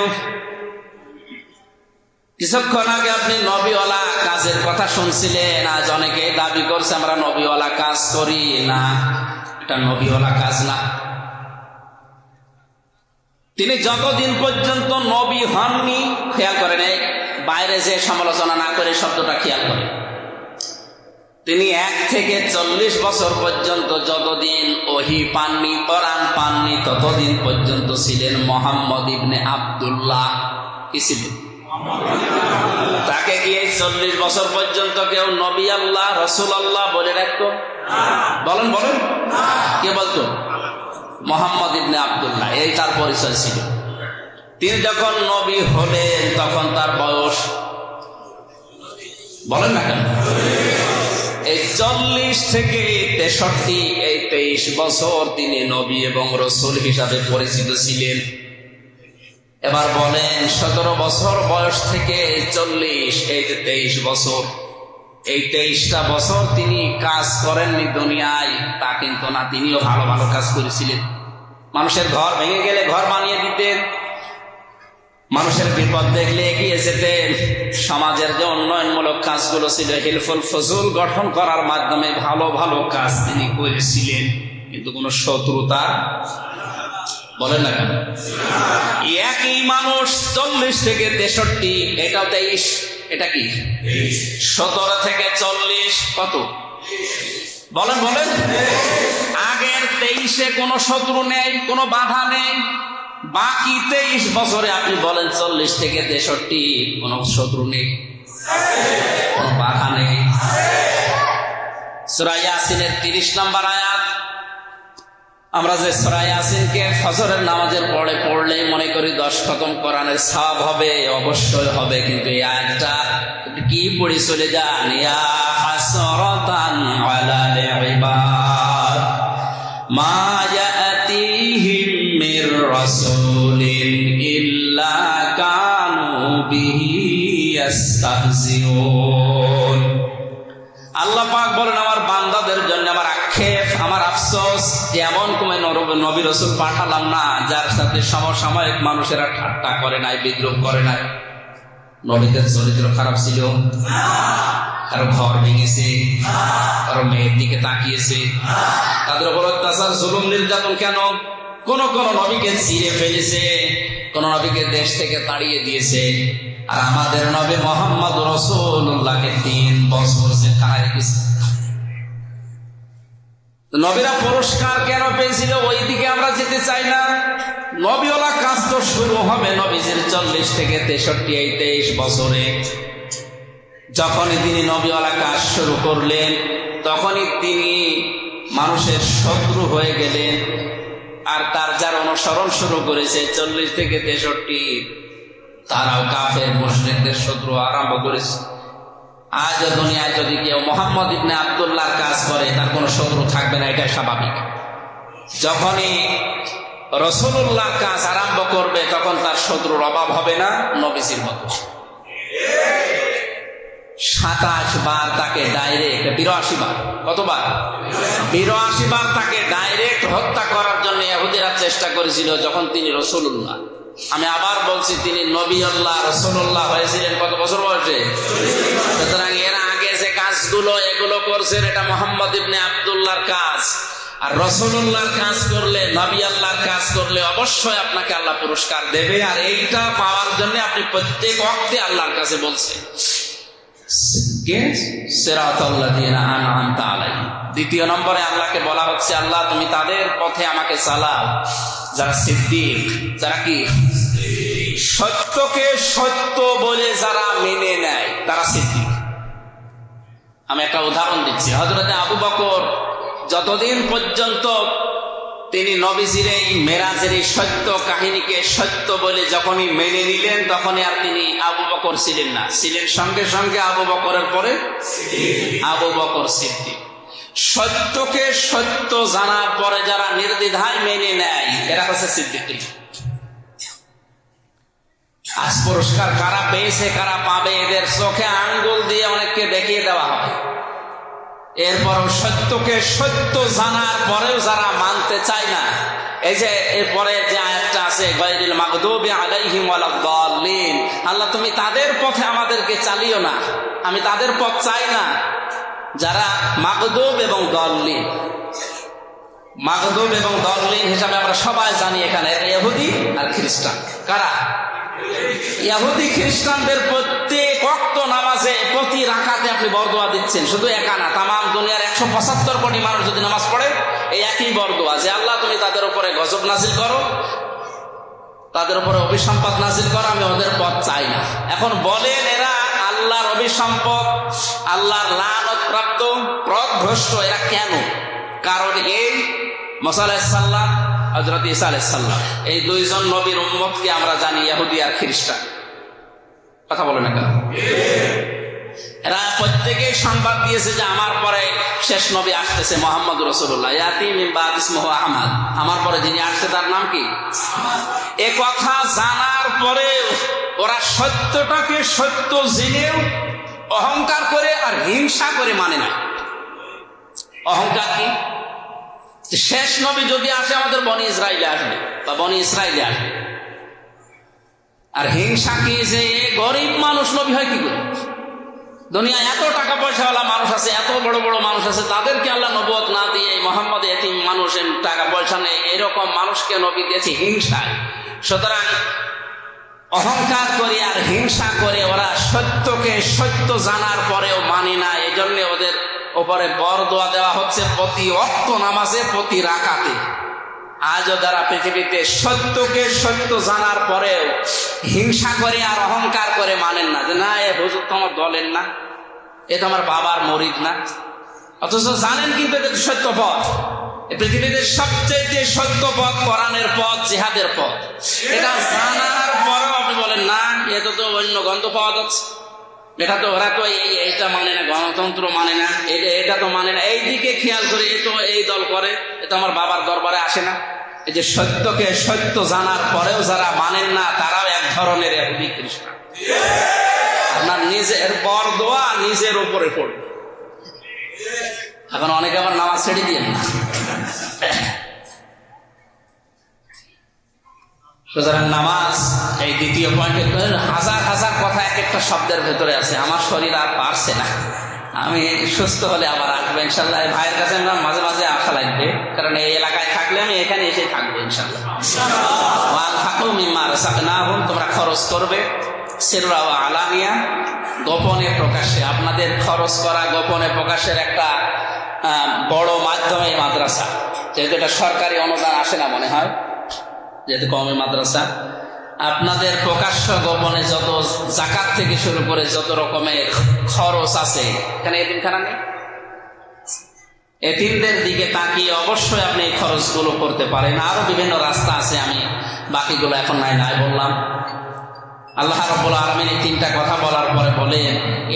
কিছুক্ষণ আগে আপনি নবীওয়ালা কাজের কথা শুনছিলেন। আজ অনেকে দাবি করছে আমরা নবীওয়ালা কাজ করি না, এটা নবীওয়ালা কাজ না। তিনি যতদিন পর্যন্ত নবী হননি, খেয়াল করেন, বাইরে যে সমালোচনা না করে শব্দটা খেয়াল করে, তিনি 1 থেকে 40 বছর পর্যন্ত যতদিন ওহী পাননি, কোরআন পাননি, ততদিন পর্যন্ত ছিলেন মুহাম্মদ ইবনে আব্দুল্লাহ। কি ছিলেন? তাকে কি এই 40 বছর পর্যন্ত কেউ নবী আল্লাহ রসুল আল্লাহ বলে রাখতো? বলেন বলেন, কে বলতো? মুহাম্মদ ইবনে আব্দুল্লাহ, এই তার পরিচয় ছিল। তিনি যখন নবী হলেন তখন তার বয়স, বলেন না কেন, এই 40 থেকে 63, এই 23 বছর তিনি নবী এবং রসুল হিসাবে পরিচিত ছিলেন। এবার বলেন 17 বছর বয়স থেকে 40, এই যে 23 বছর, এই 23টা বছর তিনি কাজ করেননি দুনিয়ায়, তা কিন্তু না, তিনিও ভালো ভালো কাজ করেছিলেন। মানুষের ঘর ভেঙে গেলে ঘর বানিয়ে দিতেন, মানুষের বিপদ দেখলে এগিয়ে যেতেন। সমাজের যে উন্নয়নমূলক কাজগুলো ছিল, হিলফুল ফজুল গঠন করার মাধ্যমে ভালো ভালো কাজ তিনি করেছিলেন, কিন্তু কোন শত্রুতা, বলেন না কেন? একই মানুষ 40 থেকে 63, এটাও 23, এটা কি 17 থেকে 40, কত? বলেন বলেন, আগের 23-এ কোনো শত্রু নেই, কোনো বাধা নেই। বাকি 23 বছরে আপনি বলেন 40 থেকে 63, কোন শত্রু নেই, কোন বাধা নেই। সূরা ইয়াসিনের 30 নম্বর আয়াত, আমরা যে সূরা ইয়াসিনকে ফজরের নামাজের পরে পড়লেই মনে করি 10 খতম কোরআনের সওয়াব হবে, অবশ্যই হবে, কিন্তু এই আয়াতটা কি পড়ে চলে যান, ইয়া হাসরাতান আলাল ইবাদ মা ইয়াতিহিম মির রাসূলিন ইল্লা কানু বিহি ইস্তাহজিউন। আল্লাহ পাক বলেন আমার বান্দাদের জন্য আমার আক্ষেপ, আমার আফসোস যে এমন কোন নবী রাসূল পাঠালাম না যার সাথে সমসাময়িক মানুষেরা ঠাট্টা করে নাই, বিদ্রুপ করে নাই। নবীদের চরিত্র খারাপ ছিল, কারো ঘর ভেঙেছে, কারো মেয়ের দিকে তাকিয়েছে, তাদের উপর অত্যাচার জুলুম নির্যাতন কেন? কোন কোন নবীকে ছিঁড়ে ফেলেছে, কোন নবীকে দেশ থেকে তাড়িয়ে দিয়েছে। আর আমাদের নবী মুহাম্মদ রাসূলুল্লাহকে 3 বছর জেলখানায় রেখেছে। নবীরা পুরস্কার কেন পেয়েছিল ওই দিকে আমরা যেতে চাই না। নবীওয়ালা কাজ তো শুরু হবে নবীজির 40 থেকে 63, এই 23 বছরে। যখনই তিনি নবীওয়ালা কাজ শুরু করলেন তখনই তিনি মানুষের শত্রু হয়ে গেলেন। আর তার যার অনুসরণ শুরু করেছে 40 থেকে 63, তারাও কাফের মুশরিকদের শত্রু আরম্ভ করেছে। আজ দুনিয়ায় যদি কেউ মুহাম্মদ ইবনে আব্দুল্লাহর কাজ করে তার কোনো শত্রু থাকবে না, এটা স্বাভাবিক। যখনই রাসূলুল্লাহর কাজ আরম্ভ করবে তখন তার শত্রুর অভাব হবে না, নবীজির মতো। 27 বার তাকে ডাইরেক্ট, 82 বার, কতবার? 82 বার তাকে ডাইরেক্ট হত্যা করার জন্য ইহুদিরা চেষ্টা করেছিল যখন তিনি রাসূলুল্লাহ। আমি আবার বলছি, তিনি নবী আল্লাহ রাসূলুল্লাহ হয়েছিলেন কত বছর বয়সে? সুতরাং এর আগে যে কাজগুলো এগুলো করছেন, এটা মুহাম্মদ ইবনে আব্দুল্লাহর কাজ। আর রাসূলুল্লাহর কাজ করলে, নবী আল্লাহর কাজ করলে অবশ্যই আপনাকে আল্লাহ পুরস্কার দেবে। আর এইটা পাওয়ার জন্য আপনি প্রত্যেক ওয়াক্তে আল্লাহর কাছে বলছেন সিরাতাল্লাযীনা আন'আমতা আলাইহিম। দ্বিতীয় নম্বরে আল্লাহকে বলা হচ্ছে, আল্লাহ তুমি তাদের পথে আমাকে চালাও যারা সিদ্দিক, যারা কি সত্যকে সত্য বলে যারা মেনে নেয়, তারা সিদ্দিক। আমি একটা উদাহরণ দিচ্ছি। হযরতে আবু বকর যতদিন পর্যন্ত তিনি নবীজির এই মেরাজের এই সত্য কাহিনীকে সত্য বলে যখনই মেনে নিলেন, তখনই আর তিনি আবু বকর ছিলেন না, ছিলেন সঙ্গে সঙ্গে আবু বকরের পরে আবু বকর সিদ্দিক। সত্যকে সত্য জানার পরে যারা নির্দ্বিধায় মেনে নেয়, এরা হচ্ছে সিদ্দিক। আজ পুরস্কার কারা পেয়েছে, কারা পাবে, এদের চোখে আঙ্গুল দিয়ে অনেককে দেখিয়ে দেওয়া হয়। এরপরও সত্যকে সত্য জানার পরেও যারা মানতে চায় না, এই যে এরপরে যে আয়াতটা আছে, গায়রিল মাগদুবি আলাইহিম ওয়ালাদ-দাল্লিন, আল্লাহ তুমি তাদের পথে আমাদেরকে চালিও না, আমি তাদের পথ চাই না যারা মাগদুব এবং দল্লিন। মাগদুব এবং দল্লিন হিসাবে আমরা সবাই জানি এখানে ইহুদি আর খ্রিস্টান। কারা? ইহুদি খ্রিস্টানদের প্রত্যেক ওয়াক্ত নামাজে প্রতি রাকাতে আপনি বরদোয়া দিচ্ছেন, শুধু একা না, তাম দুনিয়ার 175 কোটি মানুষ যদি নামাজ পড়ে এই একই বরদোয়া, যে আল্লাহ তুমি তাদের উপরে গজব নাজিল করো, তাদের উপরে অভিসম্পদ নাজিল করো, আমি ওদের পথ চাই না। এখন বলেন, এরা আল্লাহর অভিসম্পদ, আল্লাহর লানত প্রাপ্ত, পথভ্রষ্ট এরা কেন? কারণ এই মুসা আলাইহিস সালাম, হযরত ঈসা আলাইহিস সালাম, এই দুইজন নবীর উম্মতকে আমরা জানি ইহুদি আর খ্রিস্টান। কথা বলে না কেন? এরা প্রত্যেকেই সংবাদ দিয়েছে যে আমার পরে শেষ নবী আসতেছে মুহাম্মদুর রাসূলুল্লাহ, ইয়াতি মিন বাদি ইসমুহু আহমদ, আমার পরে যিনি আসছে তার নাম কি? এ কথা জানার পরে ওরা সত্যটাকে সত্য জেনেও অহংকার করে আর হিংসা করে মানে না। অহংকার কি? শেষ নবী যদি আসে আমাদের বনি ইসরাইলে আসবে বা বনি ইসরাইলে আসবে। আর হিংসা কি? যে গরিব মানুষ নবী হয় কি করে? দুনিয়ায় এত টাকা পয়সাওয়ালা মানুষ আছে, এত বড় বড় মানুষ আছে, তাদেরকে আল্লাহ নবুয়ত না দিয়ে মুহাম্মদ এতিম মানুষের টাকা পয়সা নেই, এরকম মানুষকে নবী দিয়েছে হিংসায়। সুতরাং অহংকার করে আর হিংসা করে ওরা সত্যকে সত্য জানার পরেও মানে না। এই জন্য ওদের ওপরে বরদোয়া দেওয়া হচ্ছে প্রতি ওয়াক্ত নামাজে, প্রতি রাকাতে। আজও যারা পৃথিবীতে সত্যকে সত্য জানার পরেও হিংসা করে আর অহংকার করে মানেন না, যে না এ হুজুর তো আমার দলের না, এ তো আমার বাবার মরিদ না, অথচ জানেন কিন্তু এটা সত্য পথ। পৃথিবীতে সবচেয়ে সত্য পথ কোরআনের পথ, জিহাদের পথ। এটা জানার পরেও আপনি বলেন না, এটা তো অন্য গন্ধ পাওয়া যাচ্ছে, এটা তো ওরা তো এইটা মানে না, গণতন্ত্র মানে না, এটা তো মানে না, এই দিকে খেয়াল করে এ তো এই দল করে, এ তো আমার বাবার দরবারে আসে না। এই যে সত্যকে সত্য জানার পরেও যারা মানেন না, তারাও এক ধরনের ইহুদি খ্রিস্টান। আপনার নিজের বরদোয়া নিজের উপরে পড়বে। এখন অনেকে আবার নামাজ ছেড়ে দিয়ে না। সুতরাং নামাজ, এই দ্বিতীয় পয়েন্টে হাজার হাজার কথা এক একটা শব্দের ভেতরে আছে। আমার শরীর আর পারছে না, আমি সুস্থ হলে আবার আসবো ইনশাল্লাহ। ভাইয়ের কাছে আমরা মাঝে মাঝে আসা লাগবে, কারণ এই এলাকায় থাকলে আমি এখানে এসে থাকবো ইনশাল্লাহ। তোমরা খরচ করবে সিররা ওয়া আলানিয়া, গোপনে প্রকাশ্যে। আপনাদের খরচ করা গোপনে প্রকাশের একটা বড় মাধ্যম এই মাদ্রাসা। যেহেতু এটা সরকারি অনুদান আসে না মনে হয়, যেহেতু কওমি মাদ্রাসা, আপনাদের প্রকাশ্য গোপনে যত যাকাত থেকে শুরু করে যত রকমের খরচ আছে, এখানে এতিমখানা নেই, এতিমদের দিকে তাকিয়ে অবশ্যই আপনি এই খরচগুলো করতে পারেন। আরো বিভিন্ন রাস্তা আছে, আমি বাকিগুলো এখন নাই বললাম। আল্লাহ রাব্বুল আলামিন এই তিনটা কথা বলার পরে বলেন,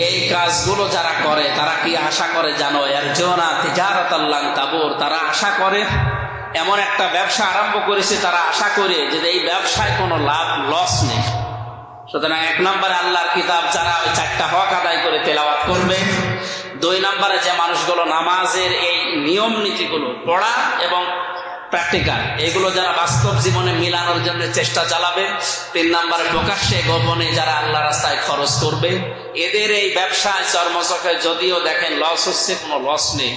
এই কাজগুলো যারা করে তারা কি আশা করে জানো? ইয়ারজুনা তিজারাতাল লান তাবুর, তারা আশা করে, এমন একটা ব্যবসা আরম্ভ করেছে, তারা আশা করে যে এই ব্যবসায় কোনো লাভ লস নেই। সুতরাং 1 নম্বরে আল্লাহর কিতাব যারা ওই 4টা হক আদায় করে তেলাওয়াত করবে, 2 নম্বরে যে মানুষগুলো নামাজের এই নিয়ম নীতিগুলো পড়া এবং প্র্যাকটিক্যাল এগুলো যারা বাস্তব জীবনে মিলানোর জন্য চেষ্টা চালাবে, 3 নম্বরে প্রকাশ্যে গোপনে যারা আল্লাহ রাস্তায় খরচ করবে, এদের এই ব্যবসায় চর্মচোখে যদিও দেখেন লস হচ্ছে, কোনো লস নেই।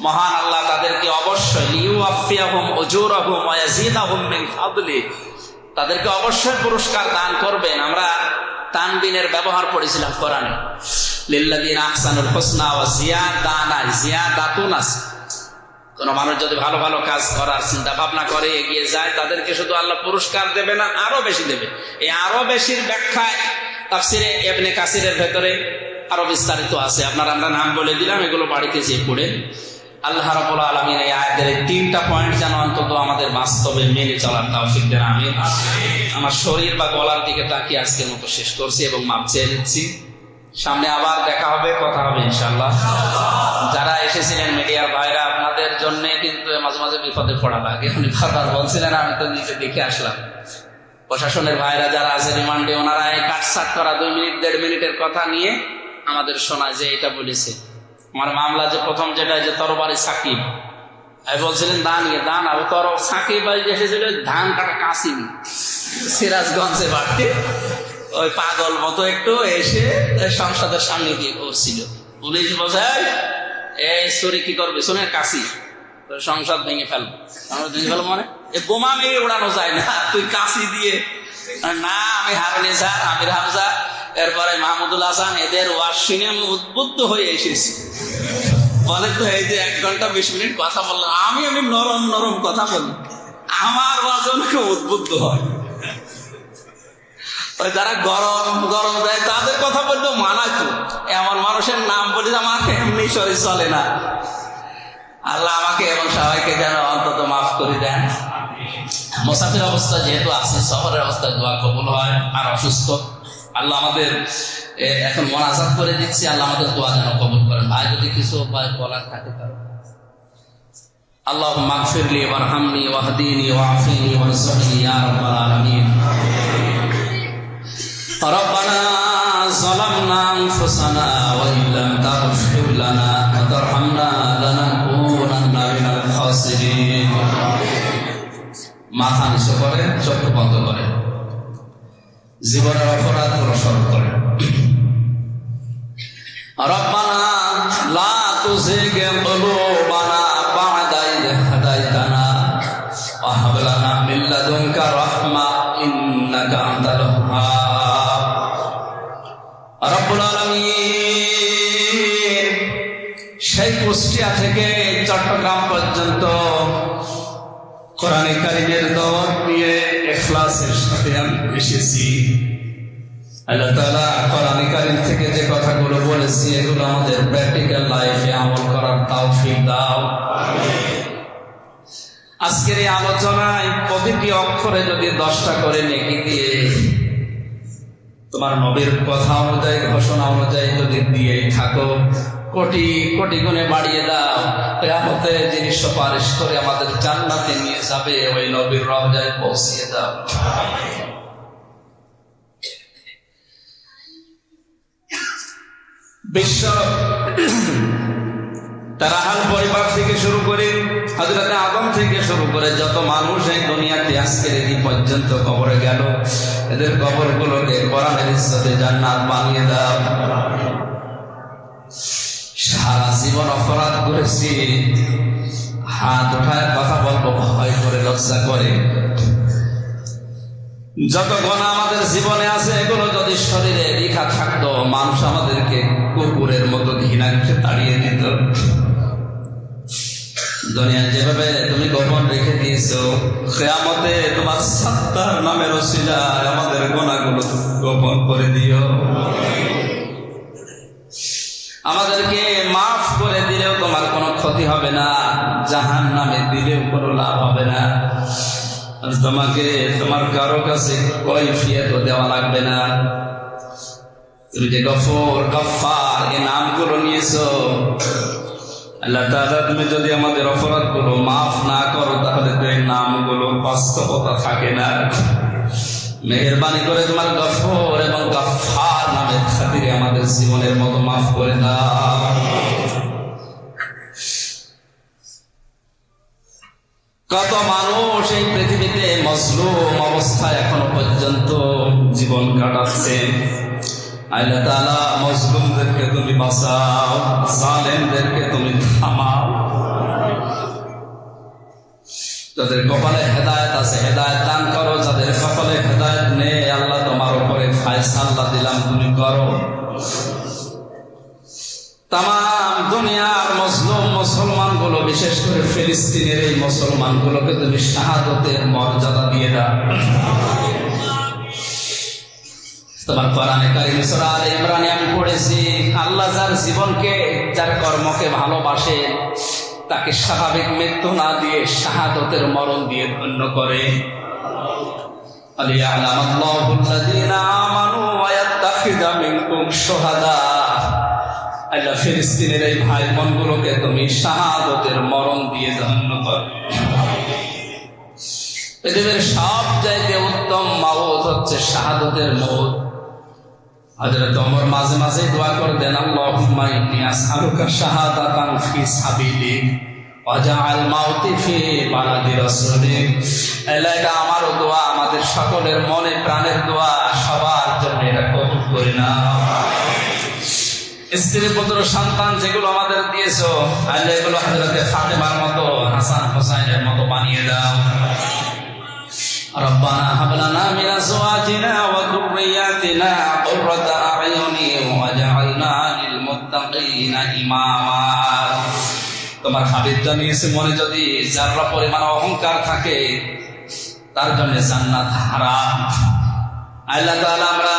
মহান আল্লাহ তাদেরকে অবশ্যই লিউওয়াফিয়াহুম উজুরাহুম ওয়া ইয়াজিদাহুম মিন ফাদলি, তাদেরকে অবশ্যই পুরস্কার দান করবেন। আমরা তানবিনের ব্যবহার পড়েছিলাম কোরআনে, লিল্লাযিনা আহসানুল হুসনা ওয়া জিয়াদা, জিয়াদাতুন আছে। কোন মানুষ যদি ভালো ভালো কাজ করার চিন্তা ভাবনা করে এগিয়ে যায়, তাদেরকে শুধু আল্লাহ পুরস্কার দেবে না, আরো বেশি দেবে। এই আরো বেশির ব্যাখ্যায় তাফসিরে ইবনে কাসিরের ভেতরে আরো বিস্তারিত আছে, আমরা নাম বলে দিলাম, এগুলো বাড়িতে যেয়ে পড়ে। আল্লাহ রাব্বুল আলামিন এই আয়াতের 3টা পয়েন্ট যেন অন্তত আমাদের বাস্তবে মেনে চলার তৌফিক দেন, আমিন। আমার শরীর বা গলার দিকে তাকিয়ে আজকের মতো শেষ করছি এবং মাপ চেয়ে নিচ্ছি। সামনে আবার দেখা হবে, কথা হবে ইনশাআল্লাহ। যারা এসেছিলেন মিডিয়ার ভাইরা, আপনাদের জন্য কিন্তু মাঝে মাঝে বিপদে পড়া লাগে। উনি বারবার বলছিলেন, আমি তো নিজে দেখে আসলাম। প্রশাসনের ভাইরা যারা আছে রিমান্ডে, ওনারা এই কাটছাট করা 2 মিনিট 1.5 মিনিটের কথা নিয়ে আমাদের শোনায় যে এটা বলেছে। আমার মামলা যে প্রথম যেটা যে তরবারি সাকিব, আমি বলছিলেন দান আর তর সাকিব এসেছিল ধান কাটা কাশি সিরাজগঞ্জে বাড়তে, ওই পাগল মতো একটু এসে সংসদের সামনে দিয়ে করছিল। পুলিশ বোঝায় এই চুরি কি করবে, শুনে কাশি সংসদ ভেঙে ফেলবো। মানে এ বোমা মেরে ওড়ানো যায় না, তুই কাশি দিয়ে না। আমি হারুনি স্যার, আমির হামজা, এরপরে মাহমুদুল হাসান, এদের ওয়াজ শুনে আমি উদ্বুদ্ধ হয়ে এসেছি। বলে তো এই যে 1 ঘন্টা 20 মিনিট কথা বললাম, আমি নরম নরম কথা বলি, আমার ওয়াজনকে উদ্বুদ্ধ হয়। ওই যারা গরম দেয় তাদের কথা বললেও মানা কি, এমন মানুষের নাম বলি আমার এমনি শরীর চলে না। আল্লাহ আমাকে এবং সবাইকে যেন অন্তত মাফ করে দেন। মুসাফির অবস্থা যেহেতু আছে, শহরের অবস্থায় দোয়া কবুল হয়। আর অসুস্থ, আল্লাহ আমাদের এখন মোনাজাত করে দিচ্ছি, আল্লাহ আমাদের দোয়া যেন কবুল করেন। ভাই যদি কিছু বলার থাকে তার, আল্লাহুম্মা গফিরলি ওয়ারহামনি ওয়াহদিনি ওয়াআফিনি ওয়ারযুকনি ইয়া রাব্বাল আলামিন। রব্বানা যালামনা আনফুসানা ওয়া ইল্লাম তাগফির লানা ওয়া তারহামনা লানাকুনান্না মিনাল খাসিরিন। মাথা নিচু করে, চোখ বন্ধ করে, জীবনের অপরাধ স্মরণ করে। রব্বানা লা তুযিগ কুলুবানা বা'দা ইয হাদাইতানা ওয়া হাব লানা মিন লাদুনকা রাহমা ইন্নাকা আনতাল ওয়াহ্হাব। রব্বুল আলামিন, সেই কুষ্টিয়া থেকে চট্টগ্রাম পর্যন্ত কোরআনে কারীমের দাওয়াত নিয়ে ইখলাসের সাথে আমি এসেছি। আল্লাহ তাআলা কোরআনে কারীম থেকে যে কথাগুলো বলেছি এগুলো আমাদের প্র্যাকটিক্যাল লাইফে আমল করার তৌফিক দাও। আজকের এই আলোচনায় প্রতিটি অক্ষরে যদি 10টা করে নেকি দিয়ে তোমার নবীর কথা অনুযায়ী, ঘোষণা অনুযায়ী যদি দিয়েই থাকো, কোটি কোটি গুণে বাড়িয়ে দাও। কিয়ামতে যিনি সুপারিশ করে আমাদের জান্নাতে নিয়ে যাবে, ওই নবীর রওজায় পৌঁছিয়ে দাও। বিশ্ব তারাহাল পরিবার থেকে শুরু করে হযরত আদম থেকে শুরু করে যত মানুষ এই দুনিয়াতে আজকের এই পর্যন্ত কবরে গেল, এদের কবরগুলোকে কোরআনের ইজ্জতে জান্নাত বানিয়ে দাও। সারা জীবন অপরাধ করেছি, হাত উঠায় কথা বলবো ভয় করে, লজ্জা করে। যত গুনাহ আমাদের জীবনে আছে এগুলো যদি শরীরে লেখা থাকতো, মানুষ আমাদেরকে কুকুরের মতো ঘৃণা করে তাড়িয়ে দিত। দুনিয়ায় যেভাবে তুমি গোপন রেখে দিয়েছো, কিয়ামতে তোমার সাত্তার নামের ওসিলায় আমাদের গুনাহগুলো গোপন করে দিও। আমাদেরকে মাফ করে দিলেও তোমার কোনো ক্ষতি হবে না, জাহান্নামে দিলেও কোনো লাভ হবে না। তোমাকে তোমার কারো কাছে কৈফিয়ত দেওয়া লাগবে না। তুমি যে গফুর, গফফার এই নামগুলো নিয়েছো, আল্লাহ তাআলা তুমি যদি আমাদের অপরাধগুলো মাফ না করো তাহলে তো এই নামগুলোর বাস্তবতা থাকে না। মেহেরবানি করে তোমার গফর এবং গাফফার নামের খাতিরে আমাদের জীবনের মতো মাফ করে দাও। কত মানুষ এই পৃথিবীতে মজলুম অবস্থায় এখনো পর্যন্ত জীবন কাটাচ্ছে। আল্লাহ তাআলা মজলুমদেরকে তুমি বাঁচাও, জালেমদেরকে তুমি থামাও। যাদের কপালে হেদায়েত আছে হেদায়েত দান করো, যাদের কপালে হেদায়েত নেই আল্লাহ তোমার উপরে ফায়সালা দিলাম তুমি করো। তাম দুনিয়ার মজলুম মুসলমানগুলো, বিশেষ করে ফিলিস্তিনের এই মুসলমানগুলোকে তুমি শাহাদতের মর্যাদা দিয়ে দাও। তোমার কোরআনে কারীম সূরা আলে ইমরানে আমি পড়েছি, আল্লাহ যার জীবনকে, যার কর্মকে ভালোবাসে তাকে স্বাভাবিক মৃত্যু না দিয়ে শাহাদতের মরণ দিয়ে ধন্য করে। আলিয়ালামাল্লাহুল্লাযীনা আমানু ওয়া ইয়াত্তাখিযা মিনকুম শুহাদা। আল্লাহ ফিলিস্তিনের এই ভাই বোনগুলোকে তুমি শাহাদতের মরণ দিয়ে ধন্য করো। পৃথিবীর সব চাইতে উত্তম মওত হচ্ছে শাহাদতের মওত। হযরত ওমর মাঝে মাঝে দোয়া করতেন, আল্লাহুম্মা ইন্নী আসআলুকা শাহাদাতান ফি সাবিলিক ওয়া জাআল মাউতি ফি বালাদি রাসূলিক। আল্লাহ, এটা আমারও দোয়া, আমাদের সকলের মনে প্রাণের দোয়া, সবার জন্য এটা কবুল করে নাও। স্ত্রী পুত্র সন্তান যেগুলো আমাদের দিয়েছো আল্লাহ, এগুলো হযরতে ফাতেমার মতো, হাসান হোসাইনের মতো বানিয়ে দাও। রব্বানা হাব লানা মিন আজওয়াজিনা ওয়া যুররিয়াতিনা কুররাতা আ'য়ুনি ওয়াজআলনা লিল মুত্তাকিনা ইমামা। তোমার হাবিব জানিয়েছে, মনে যদি যারা পরিমাণ অহংকার থাকে তার জন্য জান্নাত হারাম। আল্লাহ তাআলা, আমরা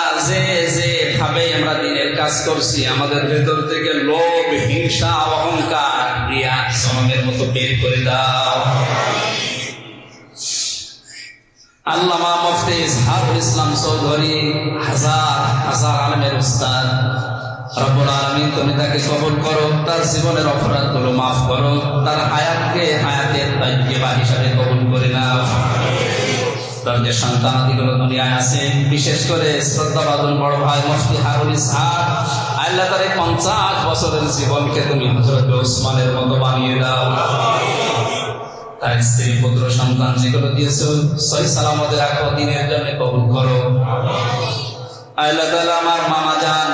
যে ভাবে আমরা দিনের কাজ করছি, আমাদের ভেতর থেকে লোভ, হিংসা, অহংকার, রিয়া জনমের মতো বের করে দাও। আল্লামা মুফতি ইসহাকুল ইসলাম চৌধুরী হাজার হাজার আলেমের উস্তাদ, রব্বুল আলামিন তুমি তাকে কবুল করো, তার জীবনের অপরাধগুলো মাফ করো, তার হায়াতকে হায়াতের তাইয়্যিবা হিসাবে কবুল করে নাও। তার যে সন্তানাদিগুলো দুনিয়ায় আছে, বিশেষ করে শ্রদ্ধাভাজন বড় ভাই মুফতি হারুন ইসহাক, আল্লাহ তার 50 বছরের জীবনকে তুমি হযরত ওসমানের মতো বানিয়ে দাও। তার স্ত্রী পুত্র সন্তান যেগুলো দিয়েছো সহি সালামতে রাখো, দিনের জন্য কবুল করো। আল্লাহ তাআলা, আমার মামা জান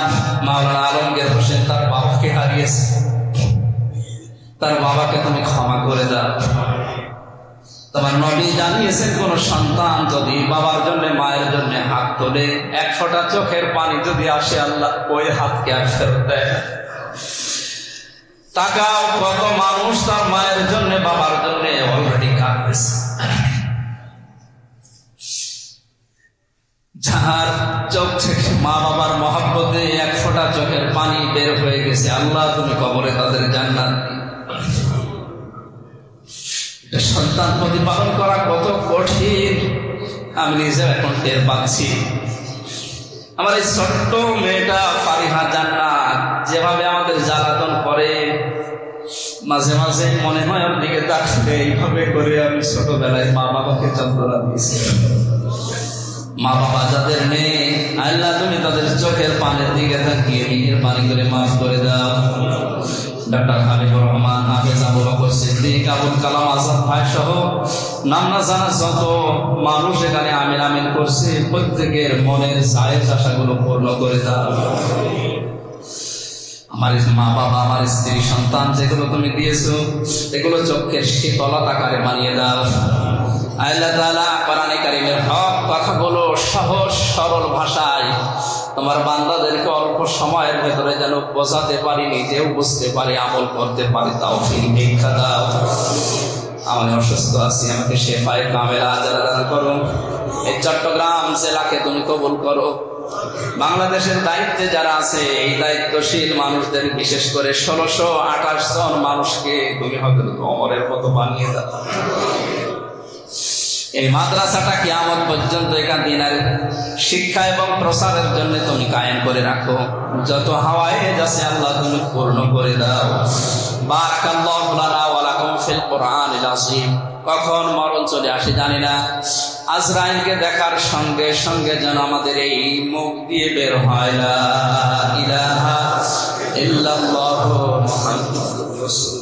মাওলানা আলমগীর হোসেন তার বাবাকে হারিয়েছে, তার বাবাকে তুমি ক্ষমা করে দাও। তোমার নবী জানিয়েছেন, কোন সন্তান যদি বাবার জন্য মায়ের জন্য হাত তোলে, 1 ফোঁটা চোখের পানি যদি আসে আল্লাহ ওই হাতকে আর ফেরত দেয়। তাকাও, কত মানুষ তার মায়ের জন্য বাবার জন্য অলরেডি কাঁদতেছে। যার চোখ থেকে মা বাবার মহব্বতে 1 ফোঁটা চোখের পানি বের হয়ে গেছে, আল্লাহ তুমি কবরে তাদের জান্নাত। সন্তান প্রতিপালন করা কত কঠিন আমি নিজেও এখন টের পাচ্ছি। আমার এই ছোট্ট মেয়েটা ফারিহা জান্নাত যেভাবে আমাদের জ্বালাতন করে, মাঝে মাঝে মনে হয় ওর দিকে তাকালে এইভাবে করে আমি ছোটবেলায় মা বাবাকে যন্ত্রণা দিয়েছি। মা বাবা যাদের নেই আল্লাহ তুমি তাদের চোখের পানির দিকে তাকিয়ে মেহেরবানি করে মাফ করে দাও। ডাক্তার হাবিবুর রহমান, হাফেজ আবু বকর সিদ্দিক, আবুল কালাম আজাদ ভাই সহ নাম না জানা যত মানুষ এখানে আমিন আমিন করছে, প্রত্যেকের মনের জায়েজ আশাগুলো পূর্ণ করে দাও। আমার মা বাবা, আমার স্ত্রী সন্তান যেগুলো তুমি দিয়েছো এগুলো চোখের শীতলতা আকারে বানিয়ে দাও। আল্লাহ তাআলা, কোরআনে কারীমের হক কথাগুলো সহজ সরল ভাষায় তোমার বান্দাদেরকে অল্প সময়ের ভেতরে যেন বোঝাতে পারি, নিজেও বুঝতে পারি, আমল করতে পারি, তাওফিক ভিক্ষা দাও। আমি অসুস্থ আছি, আমাকে শেফায়ে কামেলা আজরা দান করো। এই চট্টগ্রাম জেলাকে তুমি কবুল করো। বাংলাদেশের দায়িত্বে যারা আছে এই দায়িত্বশীল মানুষদের, বিশেষ করে 1628 জন মানুষকে তুমি হযরত ওমরের মতো বানিয়ে দাও। এই মাদ্রাসাটা কিয়ামত পর্যন্ত এখান দিনের শিক্ষা এবং প্রসারের জন্য তুমি কায়েম করে রাখো। যত হাওয়ায় যাচ্ছে আল্লাহ তুমি পূর্ণ করে দাও। বারাকাল্লাহু লানা ওয়া লাকুম ফিল কুরআনিল আযীম। কখন মরণ চলে আসে জানি না। আজরাইলকে দেখার সঙ্গে সঙ্গে যেন আমাদের এই মুখ দিয়ে বের হয় লা ইলাহা ইল্লাল্লাহু মুহাম্মাদুর রাসূলুল্লাহ।